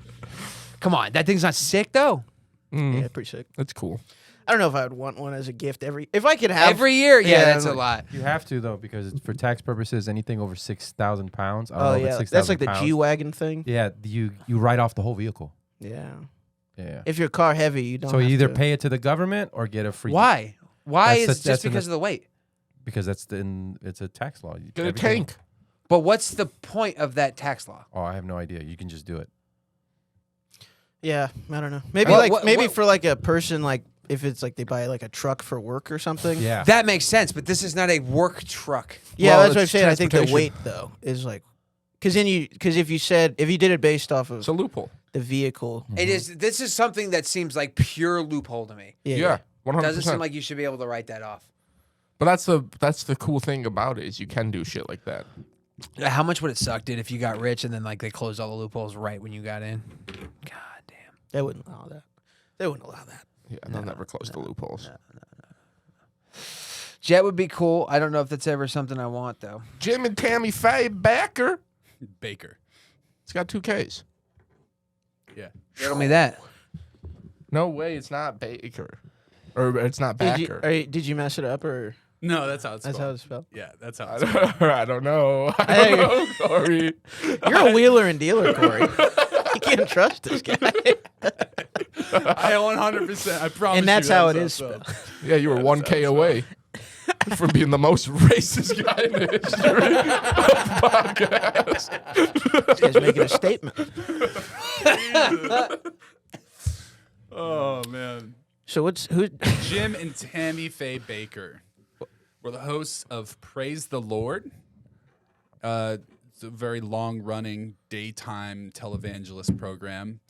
Come on, that thing's not sick though. Yeah, pretty sick. That's cool. I don't know if I would want one as a gift if I could have Every year, yeah, that's a like- lot. You have to though, because it's for tax purposes, anything over 6,000 pounds. I don't Oh know if it's yeah, 6,000 that's like the pounds. G-Wagon thing. Yeah, you write off the whole vehicle. Yeah. Yeah. If you're car heavy, you don't. So you have either to. pay it to the government or get a free. Why? Why That's is the- just that's in because the- of the weight? Because it's a tax law. Get a Everything- tank. But what's the point of that tax law? Oh, I have no idea. You can just do it. Yeah, I don't know. Maybe What- for like a person like if it's like they buy like a truck for work or something. Yeah. That makes sense, but this is not a work truck. Yeah, Well, that's what I'm it's saying. I think the transportation. weight though is like, because if you did it based off of It's a loophole. the vehicle. It is. This is something that seems like pure loophole to me. Yeah, 100%. Doesn't seem like you should be able to write that off. But that's the cool thing about it is you can do shit like that. How much would it suck, dude, if you got rich and then like they closed all the loopholes right when you got in? God damn. They wouldn't allow that. They wouldn't allow that. Yeah, they'll never close the loopholes. Jet would be cool. I don't know if that's ever something I want though. Jim and Tammy Faye Baker. Baker. It's got 2 Ks. Yeah. Tell me that. No way, it's not Baker. Or it's not Backer. Did you mess it up or No, that's how it's that's spelled. how it's spelled? Yeah, that's how it's spelled. I don't know. I don't know, Corey. You're a wheeler and dealer, Corey. You can't trust this guy. I 100%. I promise. And that's you how it it's is spelled. Yeah, you were 1K away from being the most racist guy in the history of podcast. This guy's making a statement. Oh man. So who? Jim and Tammy Faye Baker were the hosts of Praise the Lord. It's a very long-running daytime televangelist program.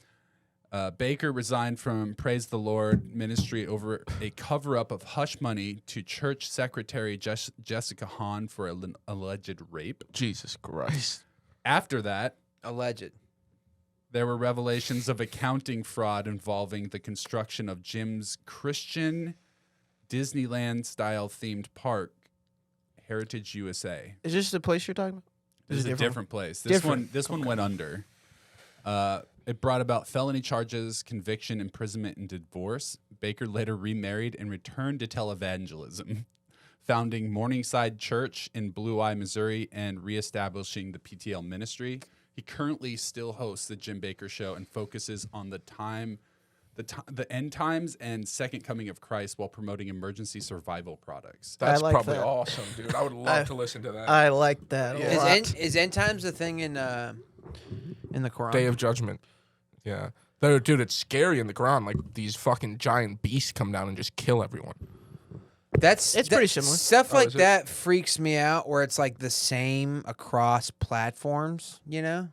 Baker resigned from Praise the Lord ministry over a cover-up of hush money to church secretary Jessica Hahn for an alleged rape. Jesus Christ. After that, Alleged. there were revelations of accounting fraud involving the construction of Jim's Christian Disneyland-style themed park, Heritage USA. Is this the place you're talking about? This is a different place. This one went under. It brought about felony charges, conviction, imprisonment, and divorce. Baker later remarried and returned to televangelism, founding Morningside Church in Blue Eye, Missouri, and reestablishing the PTL ministry. He currently still hosts the Jim Baker Show and focuses on the end times and second coming of Christ while promoting emergency survival products. That's like probably that. awesome, dude. I would love to listen to that. I like that a lot. Is end times a thing in the Quran? Day of Judgment. Yeah. Dude, it's scary in the Quran. Like, these fucking giant beasts come down and just kill everyone. It's pretty similar. Stuff like is it? that freaks me out where it's like the same across platforms, you know?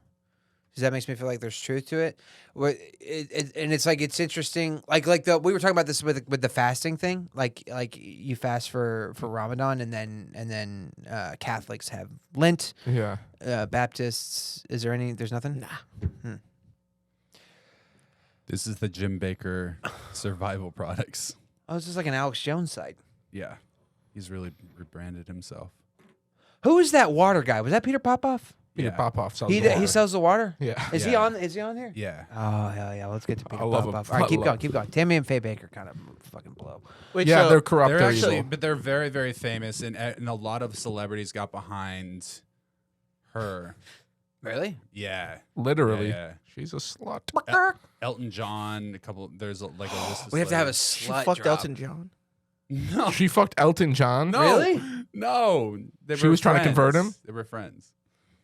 Because that makes me feel like there's truth to it. And it's like it's interesting. Like we were talking about this with the fasting thing. Like you fast for Ramadan and then Catholics have Lent. Yeah. Baptists, there's nothing? Nah. This is the Jim Baker survival products. Oh, it's just like an Alex Jones site. Yeah. He's really rebranded himself. Who is that water guy? Was that Peter Popoff? Peter Yeah. Popoff sells He water. sells the water? Yeah. Is he Yeah. on here? Yeah. Oh hell yeah! Let's get to Peter I love him. Popoff. All right, I keep love going. Tammy and Faye Baker kind of fucking blow. Wait, Yeah, so they're corrupt. They're They're actually, evil. but they're very, very famous, and a lot of celebrities got behind her. Really? Yeah. Literally. Yeah. She's a slut. Elton John, there's like a list of We have to have a celebrities. she slut fucked drop. Elton John. No. She fucked Elton John? No. Really? No. She was trying to convert him? They were friends.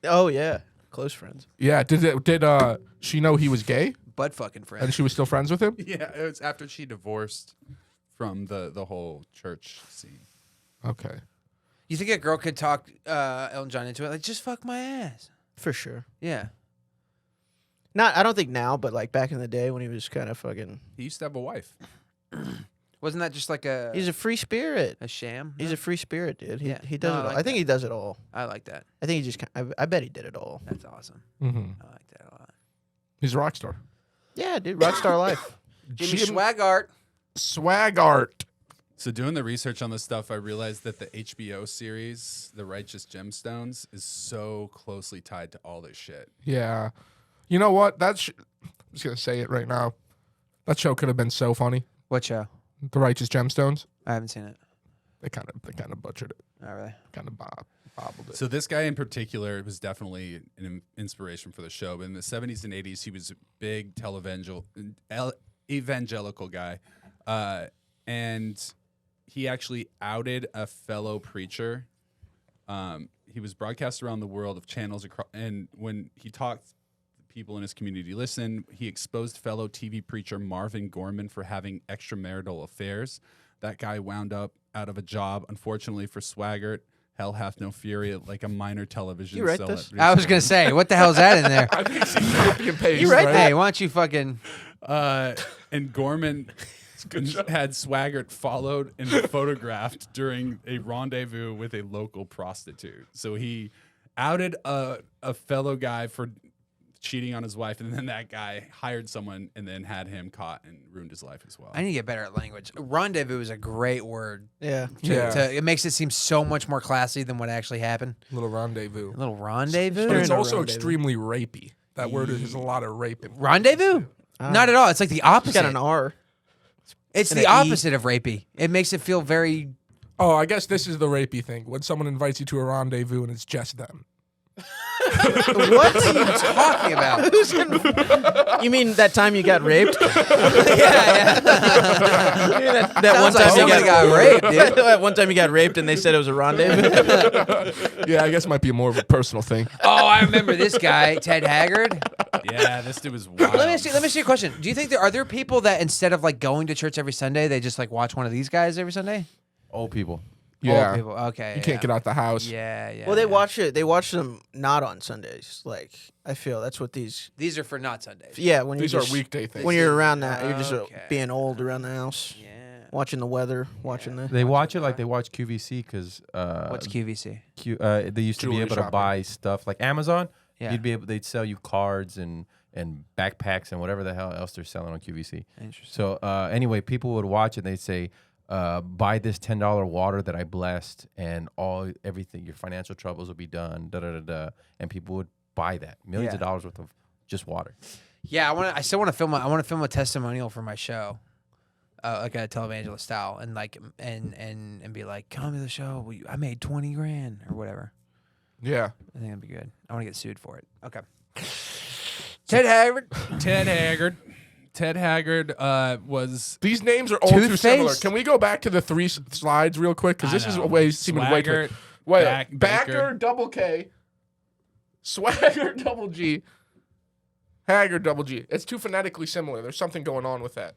Oh yeah, close friends. Yeah. Did she know he was gay Butt fucking friend. and she was still friends with him? Yeah, it was after she divorced from the whole church scene. Okay. You think a girl could talk Elton John into it? Like, just fuck my ass. For sure. Yeah. I don't think now, but like back in the day when he was kind of fucking. He used to have a wife. Wasn't that just like a He's a free spirit. sham? He's a free spirit, dude. He Yeah. he does No, I it all. like I think that. he does it all. I like that. I think he just. I bet he did it all. That's awesome. Mm-hmm. I like that a lot. He's a rock star. Yeah, dude. Rockstar life. Jimmy Jim- Swaggart. Swag art. So doing the research on this stuff, I realized that the HBO series, The Righteous Gemstones, is so closely tied to all this shit. Yeah. You know what? I'm just gonna say it right now. That show could have been so funny. What show? The Righteous Gemstones. I haven't seen it. They kind of butchered it. Not really. Kind of bobbled it. So this guy in particular was definitely an inspiration for the show. But in the 70s and 80s, he was a big evangelical guy. And he actually outed a fellow preacher. He was broadcast around the world of channels across, and when he talked, people in his community listened. He exposed fellow TV preacher Marvin Gorman for having extramarital affairs. That guy wound up out of a job, unfortunately for Swaggart. Hell hath no fury, like a minor television. You write cell this? at I was going to say, what the hell's that in there? I think it's copy and paste. You right Hey, why don't you fucking... And Gorman had Swaggart followed and photographed during a rendezvous with a local prostitute. So he outed a fellow guy for cheating on his wife, and then that guy hired someone and then had him caught and ruined his life as well. I need to get better at language. Rendezvous is a great word. Yeah. It makes it seem so much more classy than what actually happened. Little rendezvous. A little rendezvous? But it's in a also rendezvous. extremely rapey. That word is a lot of rape. Rendezvous? Not at all. It's like the It's opposite. got an R. It's and the an E. opposite of rapey. It makes it feel very... Oh, I guess this is the rapey thing. When someone invites you to a rendezvous and it's just them. What are you talking about? You mean that time you got raped? yeah. that one Sounds like time you somebody got raped, dude. That one time you got raped and they said it was a rendezvous. Yeah, I guess it might be more of a personal thing. Oh, I remember this guy, Ted Haggard. Yeah, this dude was wild. Let me ask you a question. Do you think are there people that instead of like going to church every Sunday, they just like watch one of these guys every Sunday? Old people. Yeah. Old people. Okay. You can't get out the house. Yeah, yeah. Well, they yeah. watch it. They watch them not on Sundays. Like I feel that's what these. These are for not Sundays. Yeah, when These you are just, weekday things. when you're around that, you're just Okay. being old around the house, Yeah. watching the weather, watching the. They watch it like they watch QVC because What's QVC? they used to be Jewelry able to shopping. buy stuff like Amazon. Yeah. They'd sell you cards and backpacks and whatever the hell else they're selling on QVC. Interesting. So anyway, people would watch it. They'd say, buy this $10 water that I blessed, and everything, your financial troubles will be done. Da da da da. And people would buy that millions of dollars worth of just water. Yeah, I still want to film. I want to film a testimonial for my show, like a televangelist style, and like and be like, come to the show. I made $20,000 or whatever. Yeah. I think that'd be good. I want to get sued for it. Okay. Ted Haggard. Ted Haggard was These names are all too Toothpaste? similar. Can we go back to the three slides real quick? Because this is seeming way too. Swaggart, Wait, Baker. Backer, double K, Swagger, double G, Haggard, double G. It's too phonetically similar. There's something going on with that.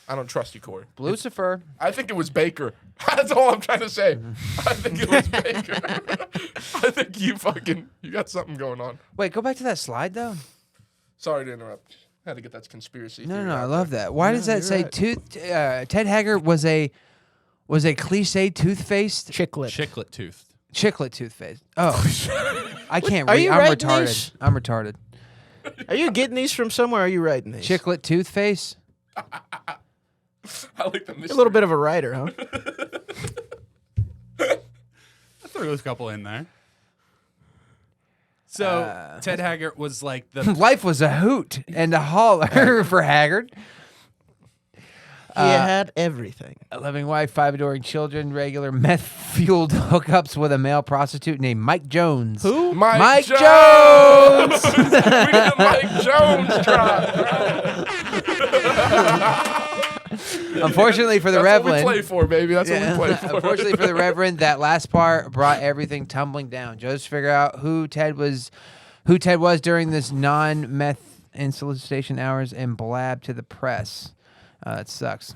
I don't trust you, Corey. Lucifer. I think it was Baker. That's all I'm trying to say. I think it was Baker. I think you got something going on. Wait, go back to that slide though. Sorry to interrupt. Had to get that conspiracy. No, theory no, out I love there. that. Why does that say right. Ted Haggard was a cliche toothpaste? chiclet toothed. Chiclet toothpaste. Oh, I can't Are read. you I'm writing retarded. these? I'm retarded. Are you getting these from somewhere? Or are you writing these? Chiclet toothpaste. I like the mystery. A little bit of a writer, huh? I threw a couple in there. So Ted Haggard was like the Life was a hoot and a holler for Haggard. He had everything. A loving wife, 5 adoring children, regular meth-fueled hookups with a male prostitute named Mike Jones. Who? Mike Jones. Jones! We need a Mike Jones drop. Unfortunately for the That's what we Reverend, play for, baby. That's what we play for. unfortunately for the Reverend, that last part brought everything tumbling down. Joe's to figure out who Ted was during this non-meth and solicitation hours and blab to the press. It sucks.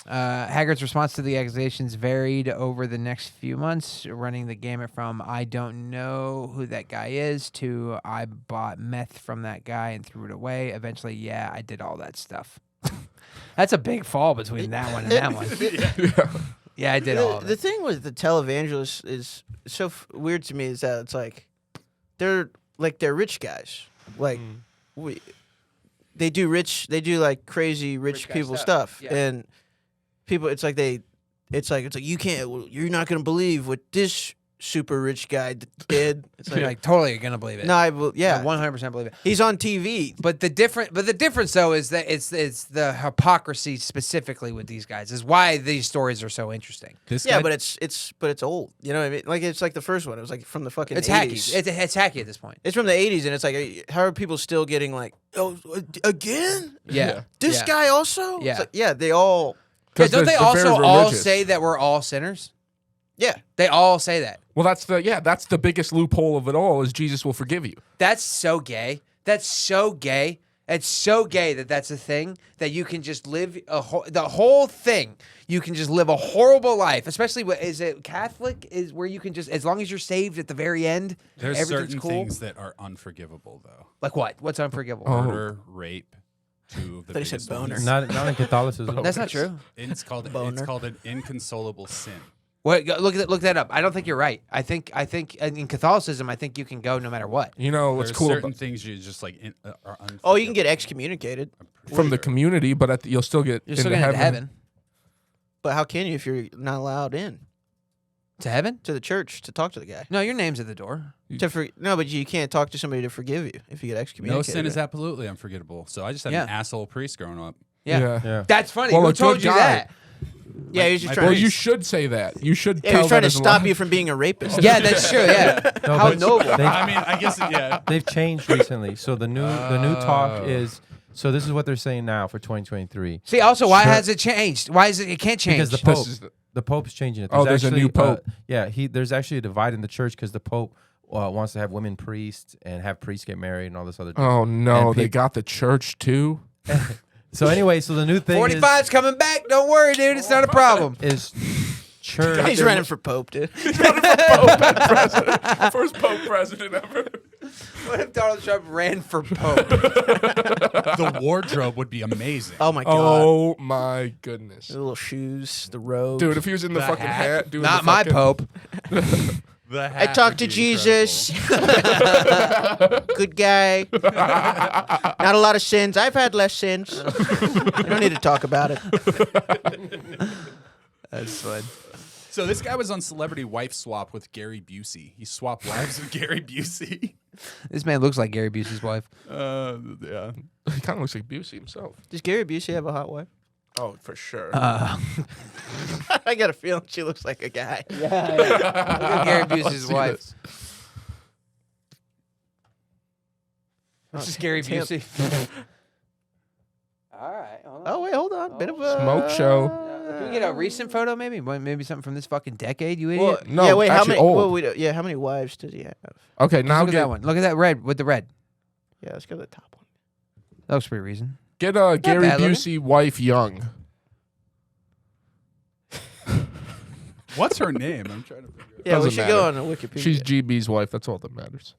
Haggard's response to the accusations varied over the next few months, running the gamut from "I don't know who that guy is" to "I bought meth from that guy and threw it away." Eventually, "Yeah, I did all that stuff." That's a big fall between that one and that one. Yeah, I did all of The it. thing with the televangelists is so weird to me is that it's like they're rich guys. Like they do like crazy rich guy people stuff. stuff. Yeah. And people it's like you're not gonna believe what this super rich guy did. It's You're like totally you're gonna believe it. no, I will, yeah. 100% believe it. He's on TV. But the difference though is that it's the hypocrisy specifically with these guys is why these stories are so interesting. This Yeah, guy, but it's old. You know what I mean? Like it's like the first one. It was like from the fucking It's 80s. hacky. It's hacky at this point. It's from the 80s, and it's like, how are people still getting like, oh, again? Yeah. This Yeah. guy also? Yeah. It's like, yeah, they all, Yeah, 'Cause don't they they're very also all religious. say that we're all sinners? yeah. They all say that. Well, that's the biggest loophole of it all is Jesus will forgive you. That's so gay. That's so gay. It's so gay that that's a thing that you can just live the whole thing. You can just live a horrible life, especially is it Catholic is where you can just as long as you're saved at the very end, there's everything's certain cool. things that are unforgivable, though. Like what? What's unforgivable? Murder, rape, two of the Thought he said biggest boner. ones. Not in Catholicism. That's not true. It's called Boner. an inconsolable sin. Wait, look that up. I don't think you're right. I think in Catholicism, I think you can go no matter what. You know what's There's cool certain about, things you just like are unforgivable. Oh, you can get excommunicated. from the community, but you'll still get You're still into getting to heaven. But how can you if you're not allowed in To heaven? to the church to talk to the guy? No, your name's at the door. No, but you can't talk to somebody to forgive you if you get excommunicated. No sin is absolutely unforgettable. So I just had Yeah. an asshole priest growing up. Yeah. Yeah. That's funny. Well, Who a good told you guy. that? Yeah, he was just my trying Well, to. you should say that. You should. Yeah, he tell was trying that to as stop well. you from being a rapist. Yeah, that's true. Yeah. No, How but noble. I mean, I guess yeah. They've changed recently. So the new talk is this is what they're saying now for 2023 See, also, why Sure. has it changed? Why is it? It can't change. because the This Pope is the- the Pope's changing it. Oh, there's a new Pope. There's actually a divide in the church because the Pope wants to have women priests and have priests get married and all this other. Oh no, And they peop- got the church too. So anyway, so the new thing 45's coming back. Don't worry, dude. It's not a problem. is church. He's running for Pope, dude. First Pope president ever. What if Donald Trump ran for Pope? The wardrobe would be amazing. Oh my god. Oh my goodness, The little shoes, the robe. dude! If he was in the fucking hat, doing Not the my fucking, Pope. The I hat talked would to be Jesus. Good guy. Not a lot of sins. I've had less sins. You don't need to talk about it. That's fun. So this guy was on Celebrity Wife Swap with Gary Busey. He swapped wives with Gary Busey. This man looks like Gary Busey's wife. Yeah. He kind of looks like Busey himself. Does Gary Busey have a hot wife? Oh, for sure. I got a feeling she looks like a guy. Look at Gary Busey's see wife. this. This is Gary him. Busey. All right. Hold on. Oh wait, hold on. Bit of a Smoke show. Can we get a recent photo, maybe? Maybe something from this fucking decade, you idiot? Well, No, yeah, wait. How actually many? old. Well, how many wives does he have? Okay, Just now look at that one. Look at that red with the red. Yeah, let's go to the top one. That looks pretty recent. get Gary bad looking. Busey wife young. What's her name? I'm trying to figure it out. Yeah, we Doesn't should go on matter. the Wikipedia. She's GB's wife. That's all that matters.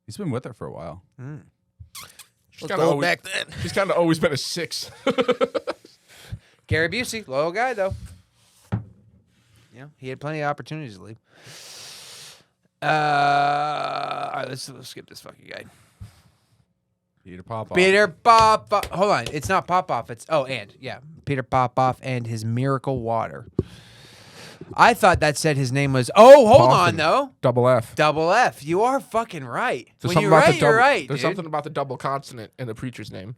He's been with her for a while. She's Looked kind of old always, back then. she's kind of always been a 6. Gary Busey, loyal guy, though. Yeah, he had plenty of opportunities to leave. All right, let's skip this fucking guy. Peter Popoff. Peter Popoff. Hold on. It's not Popoff. It's, yeah. Peter Popoff and his miracle water. I thought that said his name was, hold on, Poffin. though. Double F. Double F. You are fucking right. There's When you're something about right, the you're double, right, There's dude. something about the double consonant in the preacher's name.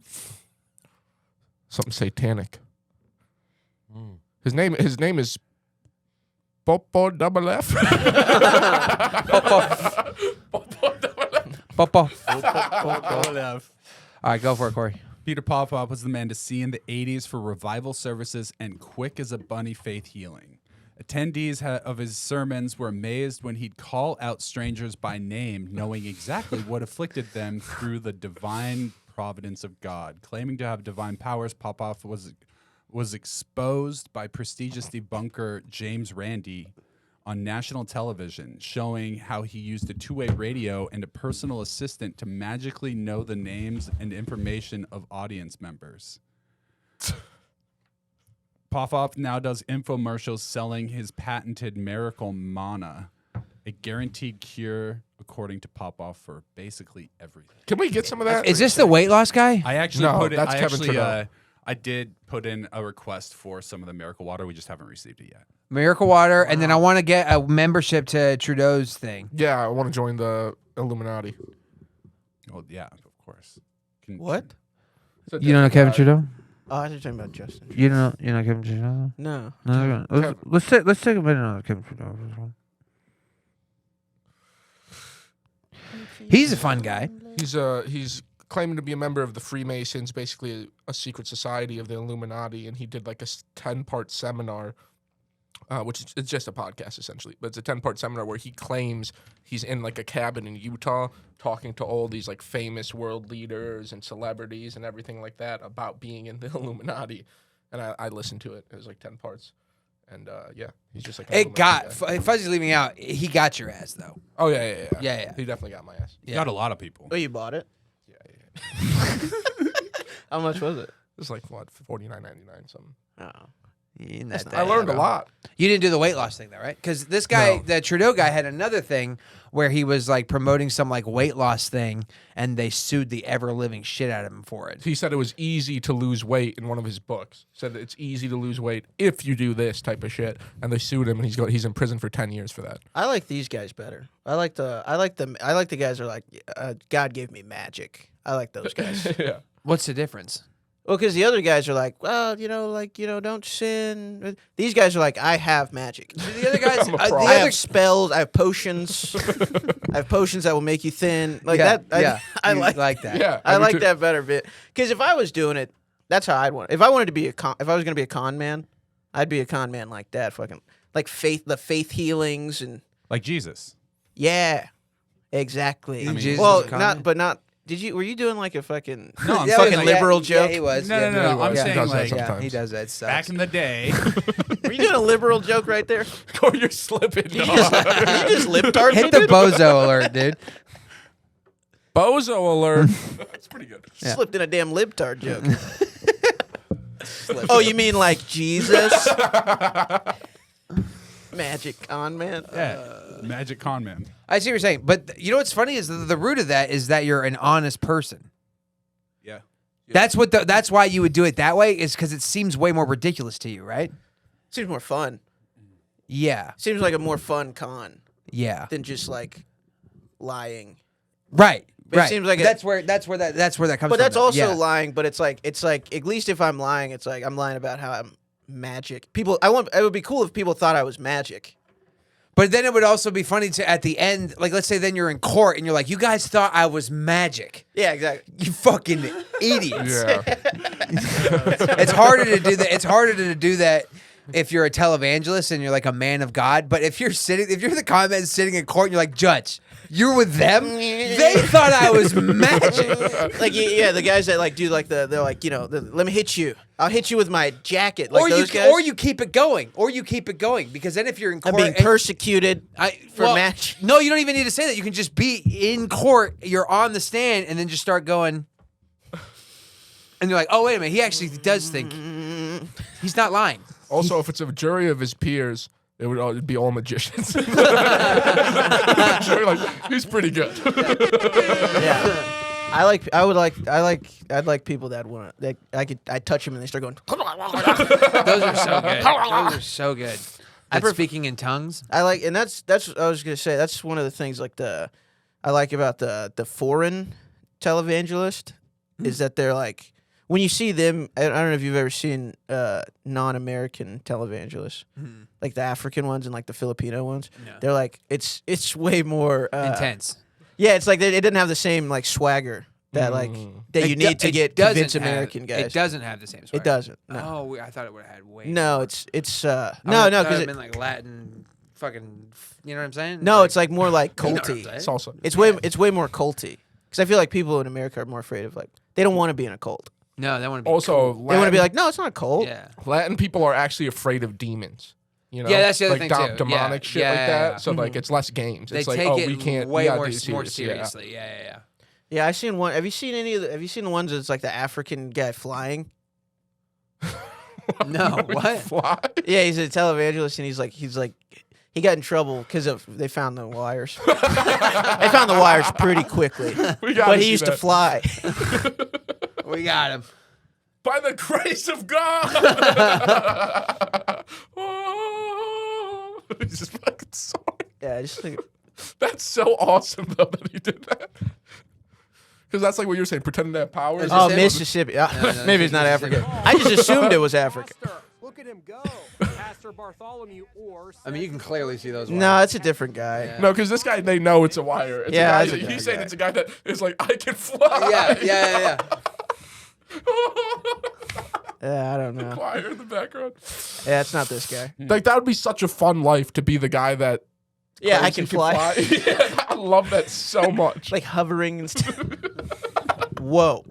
Something satanic. His name is Popo Double F. Popoff. Double F. All right, go for it, Corey. Peter Popoff was the man to see in the 80s for revival services and quick as a bunny faith healing. Attendees of his sermons were amazed when he'd call out strangers by name, knowing exactly what afflicted them through the divine providence of God. Claiming to have divine powers, Popoff was exposed by prestigious debunker James Randi on national television, showing how he used a two-way radio and a personal assistant to magically know the names and information of audience members. Popoff now does infomercials selling his patented miracle mana, a guaranteed cure, according to Popoff, for basically everything. Can we get some of that? Is this the weight loss guy? I actually No, put it. that's I Kevin actually, Trudeau. I did put in a request for some of the miracle water. We just haven't received it yet. Miracle Water, and then I want to get a membership to Trudeau's thing. Yeah, I want to join the Illuminati. Well, yeah, of course. What? You don't know Kevin Trudeau? Oh, I was talking about Justin. You know Kevin Trudeau? No. No. Let's take a minute on Kevin Trudeau. He's a fun guy. He's claiming to be a member of the Freemasons, basically a secret society of the Illuminati, and he did like a 10-part seminar, which is it's just a podcast essentially, but it's a 10-part seminar where he claims he's in like a cabin in Utah talking to all these like famous world leaders and celebrities and everything like that about being in the Illuminati. And I listened to it. It was like 10 parts. And yeah, he's just like an It got Illuminati guy. Fuzzy's leaving out. He got your ass though. Oh yeah. Yeah. He definitely got my ass. You got a lot of people. Oh, you bought it? Yeah. How much was it? It was like what, $49.99 something. Oh. I learned a lot. You didn't do the weight loss thing though, right? Because this guy, No. the Trudeau guy, had another thing where he was like promoting some like weight loss thing, and they sued the ever living shit out of him for it. He said it was easy to lose weight in one of his books. Said that it's easy to lose weight if you do this type of shit, and they sued him, and he's in prison for 10 years for that. I like these guys better. I like the guys who are like, God gave me magic. I like those guys. Yeah. What's the difference? Well, because the other guys are like, well, don't sin. These guys are like, I have magic. The other guys, I have spells. I have potions. I have potions that will make you thin. Like that. I You like that. Yeah. I do like too. that better bit. Because if I was doing it, that's how I'd want it. If I wanted to be if I was going to be a con man, I'd be a con man like that. Fucking like the faith healings and Like Jesus. yeah, exactly. You think Jesus well, is a con man? not. Were you doing like a fucking No, I'm fucking like- liberal joke? Yeah, he was. No, Yeah, no, he no. I'm was. saying does that like sometimes. Yeah, he does that. It sucks. back in the day. Were you doing a liberal joke right there? Or you're slipping. Did you just lip tart? Hit the bozo alert, dude. Bozo alert. That's pretty good. Yeah. Slipped in a damn libtard joke. Oh, you mean like Jesus? Magic con man? Yeah. Magic con man. I see what you're saying, but you know what's funny is the root of that is that you're an honest person. Yeah. That's why you would do it that way, is because it seems way more ridiculous to you, right? Seems more fun. Yeah, Seems like a more fun con yeah, than just like lying. right. It Right. seems like that's where that comes from. But that's though. also Yeah. lying. But it's like at least if I'm lying, it's like I'm lying about how I'm magic. It would be cool if people thought I was magic. But then it would also be funny to at the end, like let's say then you're in court and you're like, you guys thought I was magic. Yeah, exactly. You fucking idiots. Yeah. It's harder to do that. It's harder to do that if you're a televangelist and you're like a man of God. But if you're the comments sitting in court and you're like, Judge, you're with them. They thought I was magic. Like yeah, the guys that like do like they're like let me hit you. I'll hit you with my jacket. Like those guys. Or you keep it going. Because then if you're in court, I'm being persecuted for match. No, you don't even need to say that. You can just be in court. You're on the stand, and then just start going. And you're like, oh wait a minute, he actually does think he's not lying. Also, if it's a jury of his peers, it'd be all magicians. Jury, like, he's pretty good. Yeah. I'd like people that want I'd touch them and they start going. Those are so good. Those are so good. Speaking in tongues. I like, and that's what I was gonna say. That's one of the things I like about the foreign televangelist is that they're like when you see them. I don't know if you've ever seen non-American televangelists, like the African ones and like the Filipino ones. No. They're like it's way more Intense. Yeah, it's like it didn't have the same like swagger that that you need to get convince American guys. It doesn't have the same swagger. It doesn't. No. Oh, I thought it would have had way. No, more. it's I no, would- no, I because would've been like Latin, fucking. You know what I'm saying? no, it's like more like You know what I'm culty. saying? Salsa. It's way more culty. Because I feel like people in America are more afraid of they don't want to be in a cult. No, they want to be Also, cool. They want to be like, no, it's not a cult. Yeah. Latin people are actually afraid of demons. You know? Yeah, that's the other like thing, too. demonic Yeah, shit yeah, like yeah, that. yeah. So it's less games. They It's like, take oh, it we can't. way we gotta more do this more serious. seriously. Yeah. Yeah, I seen one. Have you seen any of the? Have you seen the ones that's like the African guy flying? No, what? Fly? Yeah, he's a televangelist, and he's like, he got in trouble because they found the wires. They found the wires pretty quickly, We gotta but he see used to that. fly. We got him. By the grace of God. Oh. He's just fucking sorry. Yeah, I just think. That's so awesome though that he did that. Because that's like what you were saying, pretending to have powers. Is Oh, this it? Mississippi. no, Maybe it's not African. I just assumed it was African. Look at him go. Pastor Bartholomew or I mean, you can clearly see those. No, it's a different guy. Yeah. No, because this guy, they know it's a wire. It's Yeah, a that's guy a that, he's guy. saying it's a guy that is like, I can fly. Yeah. Yeah, I don't know. Choir in the background. Yeah, it's not this guy. Like, that would be such a fun life to be the guy that. Yeah, I claims can he fly. Yeah, I love that so much. Like hovering and stuff. Whoa.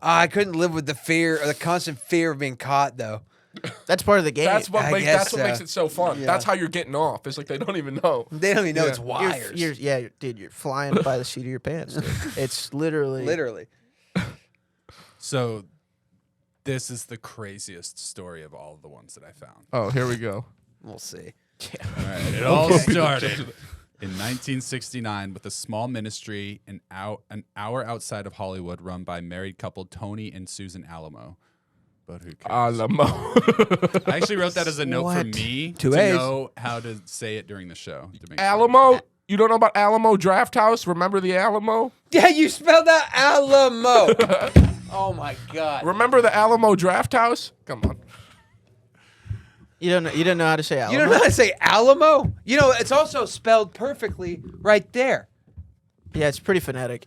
I couldn't live with the fear or the constant fear of being caught, though. That's part of the game. That's what, I makes, guess that's what so. makes it so fun. Yeah. That's how you're getting off. It's like they don't even know. They don't even know Yeah. it's wires. You're flying by the seat of your pants. Dude. It's literally. Literally. So this is the craziest story of all of the ones that I found. Oh, here we go. We'll see. All right, it all started in 1969 with a small ministry an hour outside of Hollywood run by married couple Tony and Susan Alamo. But who cares? Alamo. I actually wrote that as a note for What? me Two to A's. know how to say it during the show. To make sure. Alamo? You don't know about Alamo Draft House? Remember the Alamo? Yeah, you spelled out Alamo. Oh my God. Remember the Alamo Draft House? Come on. You don't know how to say Alamo. You don't know how to say Alamo? You know, it's also spelled perfectly right there. Yeah, it's pretty phonetic.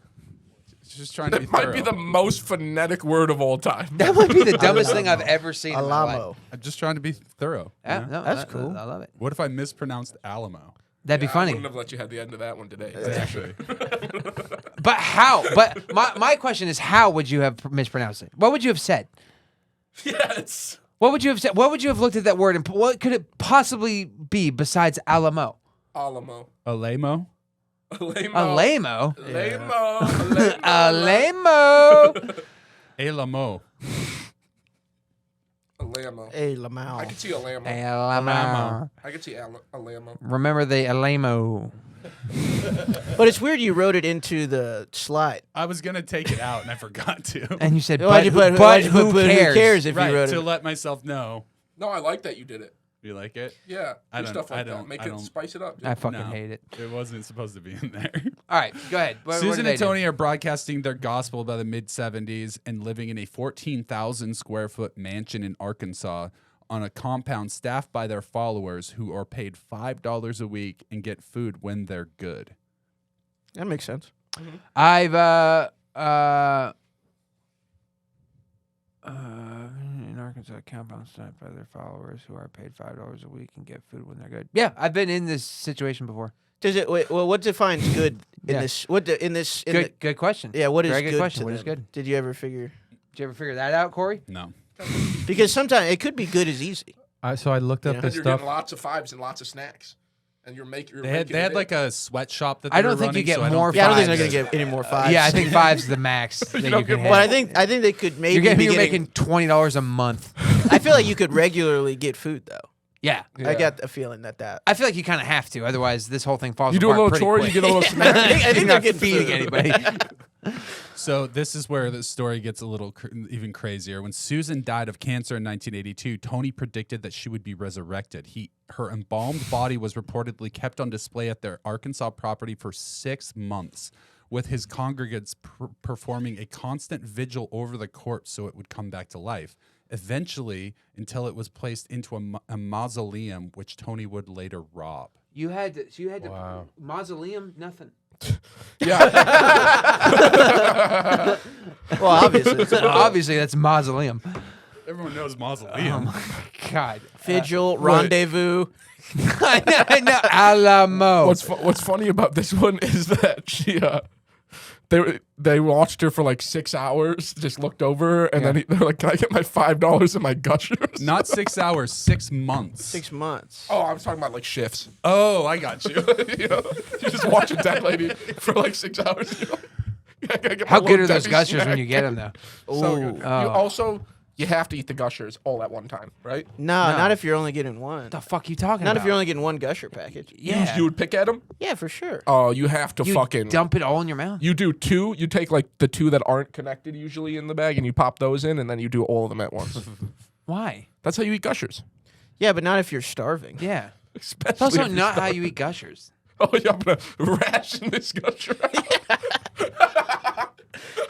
Just trying to be That might thorough. be the most phonetic word of all time. That might be the dumbest thing I've ever seen in my life. Alamo. I'm just trying to be thorough. Yeah, you know? no, That's cool. I love it. What if I mispronounced Alamo? That'd be I funny. wouldn't have let you have the end of that one today. Actually, But how? But my question is, how would you have mispronounced it? What would you have said? Yes. What would you have said? What would you have looked at that word and what could it possibly be besides Alamo? Alamo. Alamo. Alamo. Alamo? Alamo. Alamo. Alamo. Alamo. Hey, Lamau. I can see Alamo. Alamo. I can see Alamo. Remember the Alamo. But it's weird you wrote it into the slide. I was gonna take it out and I forgot to. And you said, Why'd you put- why'd you who put cares? who cares if right, you wrote to it? let myself know. No, I like that you did it. You like it? Yeah. I do don't- stuff like I that. don't- Make I it don't- spice it up. Dude. I fucking No. hate it. It wasn't supposed to be in there. All right, go ahead. What Susan did and they do? Tony are broadcasting their gospel by the mid 70s and living in a 14,000 square foot mansion in Arkansas on a compound staffed by their followers who are paid $5 a week and get food when they're good. That makes sense. I've in Arkansas, compound staffed by their followers who are paid $5 a week and get food when they're good. Yeah, I've been in this situation before. Does it? Wait, well, what defines good in Yeah. this? What in this? In Good, good question. yeah, what is Very good good? question. to What is them? good? Did you ever figure? Did you ever figure that out, Corey? No. Because sometimes it could be good as easy. So I looked up Yeah. this You're stuff. getting lots of fives and lots of snacks. And you're making. They had like a sweatshop that I they don't were think you running, get so I don't more Yeah, I don't think Fives. they're gonna get any more fives. Yeah, I think five's the max that you don't can get have. But I think they could maybe you're be making getting. $20 a month. I feel like you could regularly get food though. Yeah. I got a feeling that. I feel like you kind of have to, otherwise this whole thing falls You do a apart little pretty chore, quick. you get a little snack. I think You're they're not getting feeding food. anybody. So this is where the story gets a little even crazier. When Susan died of cancer in 1982, Tony predicted that she would be resurrected. Her embalmed body was reportedly kept on display at their Arkansas property for 6 months, with his congregants performing a constant vigil over the corpse so it would come back to life. Eventually, until it was placed into a mausoleum, which Tony would later rob. You had to Wow. mausoleum, nothing. Yeah. Well, obviously. Obviously, that's mausoleum. Everyone knows mausoleum. God. Vigil, rendezvous. I know. Alamo. What's funny about this one is that she they watched her for like 6 hours, just looked over her, and then they're like, "Can I get my $5 and my gushers?" Not 6 hours, 6 months. 6 months. Oh, I was talking about like shifts. Oh, I got you. You know, you just watch a dead lady for like 6 hours. You're like, "Yeah, I gotta get my How good little are those Debbie gushers when snack." you get them, though? So good. Oh. You have to eat the gushers all at one time, right? No, No. not if you're only getting one. What the fuck you talking Not about? if you're only getting one gusher package. Yeah. You would pick at them. Yeah, for sure. Oh, you have to You fucking dump it all in your mouth. You do two. You take like the two that aren't connected usually in the bag, and you pop those in, and then you do all of them at once. Why? That's how you eat gushers. Yeah, but not if you're starving. Yeah. Especially It's also if you're not how starving. you eat gushers. Oh yeah, I'm gonna ration this gusher.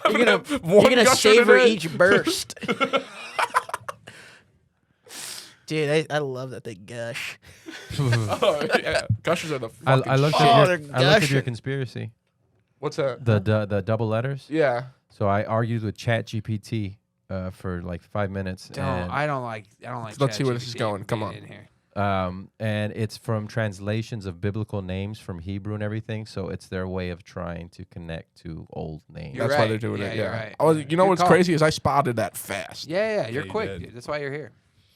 You're gonna one you're gonna gusher savor today. each burst. Dude, I love that they gush. Oh yeah, gushers are the. I Fucking looked shit. Oh, at they're your, I looked at your gushing. conspiracy. What's that? The double letters. Yeah. So I argued with ChatGPT for like 5 minutes. And, I don't like. Let's see where this is ChatGPT going. Come being on. in here. and it's from translations of biblical names from Hebrew and everything. So it's their way of trying to connect to old names. You're That's why right. they're doing Yeah, it. you're Yeah. right. Oh, you know Good what's call. crazy is I spotted that fast. Yeah, you're you quick, did. dude. That's why you're here.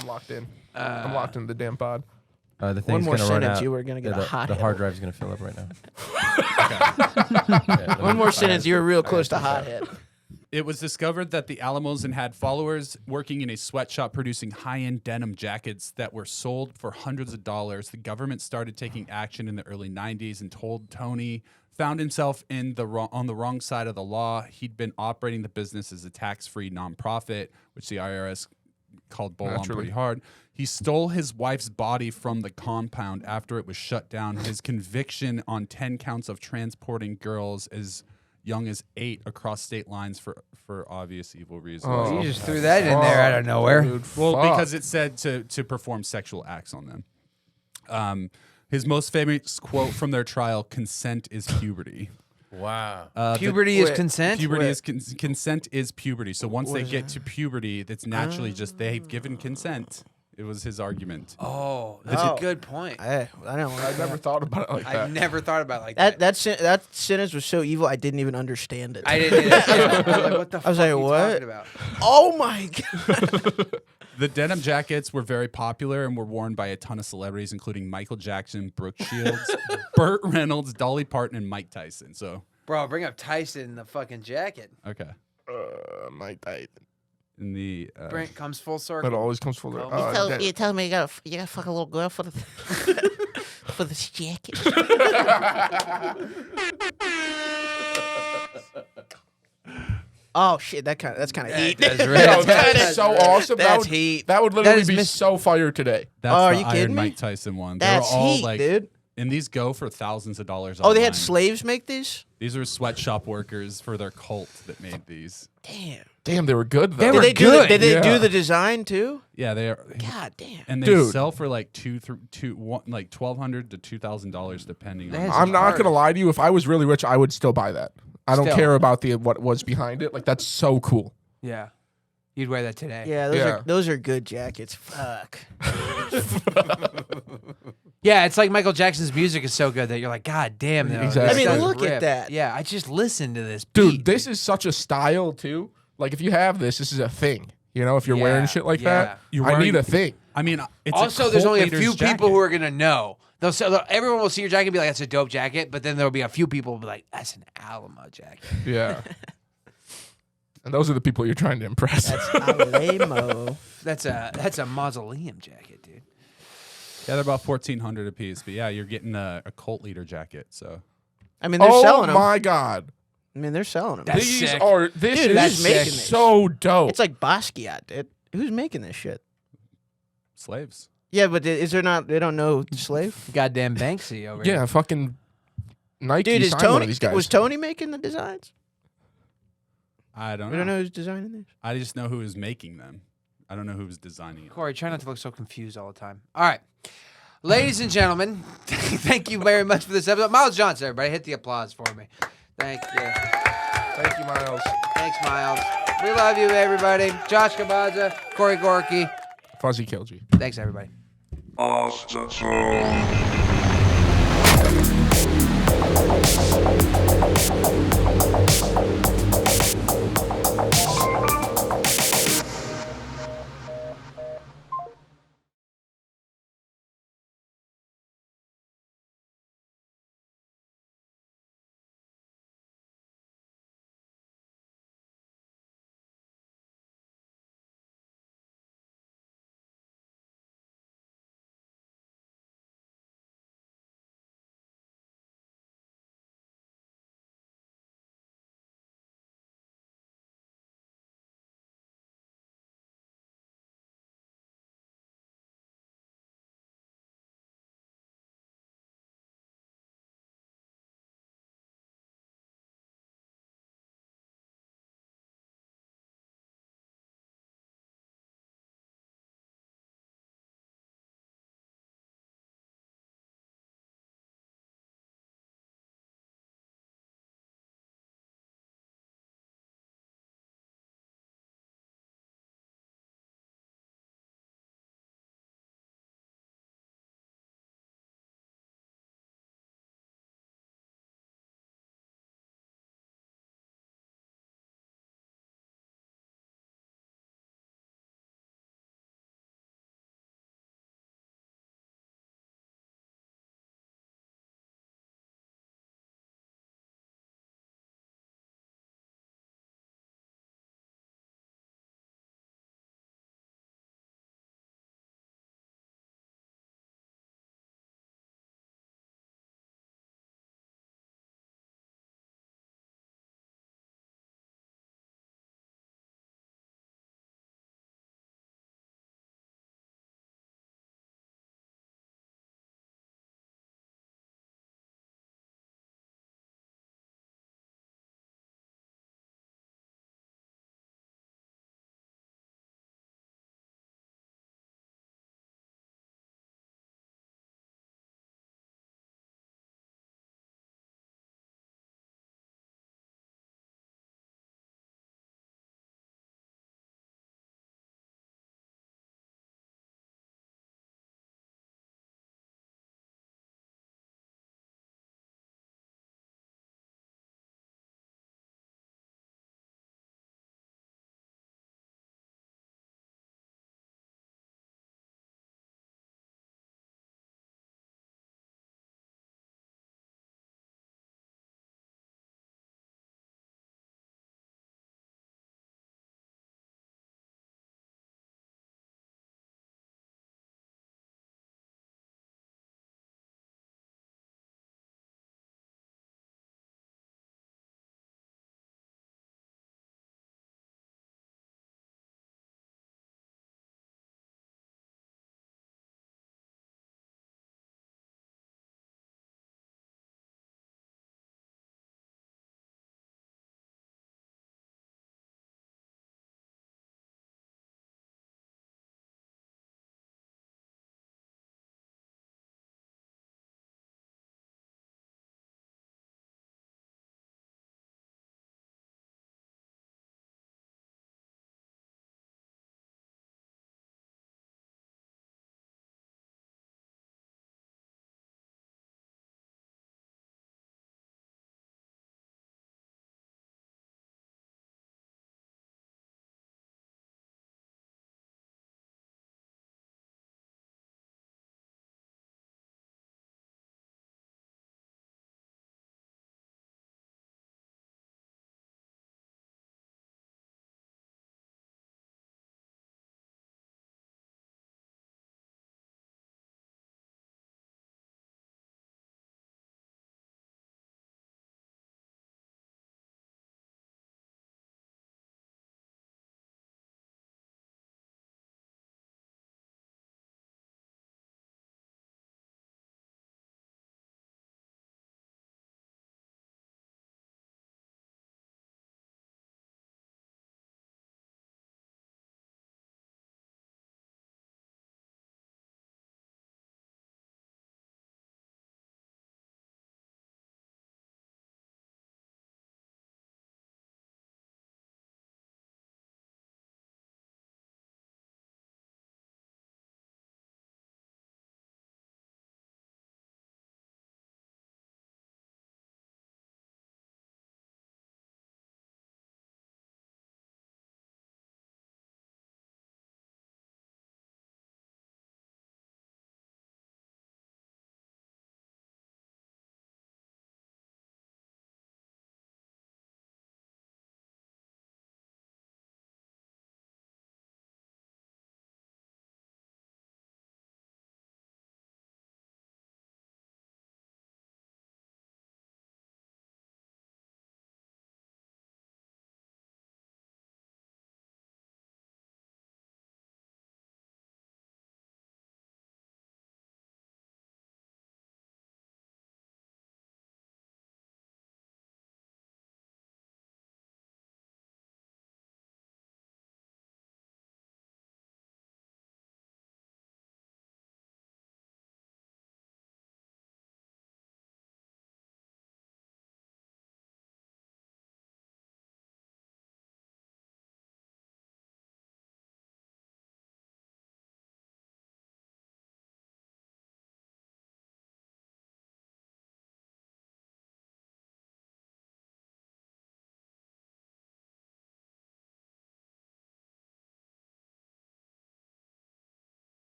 I'm locked in. I'm locked into the damn pod. The One thing's more gonna run sentence, out. you were gonna get a hot The hit. hard drive's gonna fill up right now. Yeah, let One me- more sentence, you were real close to hot hit. It was discovered that the Alamosen had followers working in a sweatshop producing high-end denim jackets that were sold for hundreds of dollars. The government started taking action in the early 90s and told Tony found himself on the wrong side of the law. He'd been operating the business as a tax-free nonprofit, which the IRS called bull on Naturally. pretty hard. He stole his wife's body from the compound after it was shut down. His conviction on 10 counts of transporting girls as young as 8 across state lines for obvious evil reasons. Oh. You just threw that in there out of nowhere. Dude, Well, fuck. because it said to perform sexual acts on them. His most famous quote from their trial: "Consent is puberty." Wow. Puberty is wait, consent. Puberty is consent is puberty. So once they is get to puberty, that's naturally just they've given consent. It was his argument. Oh, that's Oh. a good point. I don't like I that. never thought about it like that. I've never thought about it like That that. that sentence was so evil I didn't even understand it. I didn't. Yeah. I was like, what the fuck was like, are you what? talking about? Oh my god! The denim jackets were very popular and were worn by a ton of celebrities, including Michael Jackson, Brooke Shields, Burt Reynolds, Dolly Parton, and Mike Tyson. So, Bro, bring up Tyson in the fucking jacket. okay. My diet. In the Brent comes full It circle. always comes full of. You tell me you gotta fuck a little girl for the for this jacket. Oh shit! That's kind of heat. That's Yo, right. that's so awesome. That's heat. That would literally is be mis- so fire today. that's Oh, are the you Iron kidding me? Mike Tyson one. They That's were all heat, like, dude. and these go for thousands of dollars. Oh, they had online. slaves make these. These were sweatshop workers for their cult that made these. Damn. Damn, they were good though. They were Did they do? good. Did they Yeah. do the design too? Yeah, they are. God damn. And they Dude. sell for like like $1,200 to $2,000 depending They on. had I'm not hard. gonna lie to you. If I was really rich, I would still buy that. I don't Still. care about what was behind it. Like that's so cool. Yeah. You'd wear that today. Yeah, Yeah. those are good jackets. Fuck. Yeah, it's like Michael Jackson's music is so good that you're like, God damn. though, Exactly. this I mean, does look at rip. that. Yeah, I just listened to this. Dude, beat, this is such a style too. Like if you have this is a thing. You know, if you're Yeah, wearing shit like yeah. that, You're I wearing- need a thing. I mean, it's Also, there's only a leader's few jacket. people who are gonna know. Everyone will see your jacket and be like, "That's a dope jacket," but then there'll be a few people who will be like, "That's an Alamo jacket." Yeah. And those are the people you're trying to impress. That's Alamo. That's a mausoleum jacket, dude. Yeah, they're about $1,400 a piece. But yeah, you're getting a cult leader jacket. So I mean, they're oh selling them. my god. I mean, they're selling them. That's These sick. are this Dude, is who's making this? so dope. It's like Basquiat, dude. Who's making this shit? slaves. Yeah, but is there not? They don't know slave. Goddamn Banksy over here. yeah, fucking Nike Dude, is signed one Tony? of these guys. Was Tony making the designs? I don't We know. don't know who's designing these. I just know who was making them. I don't know who was designing it. Corey, try not to look so confused all the time. All right. Ladies and gentlemen, thank you very much for this episode. Myles Johnson, everybody, hit the applause for me. Thank you. Thank you, Myles. Thanks, Myles. We love you, everybody. Josh Kabaza, Corey Gorky. Fuzzy Kilji. Thanks, everybody. Awesome.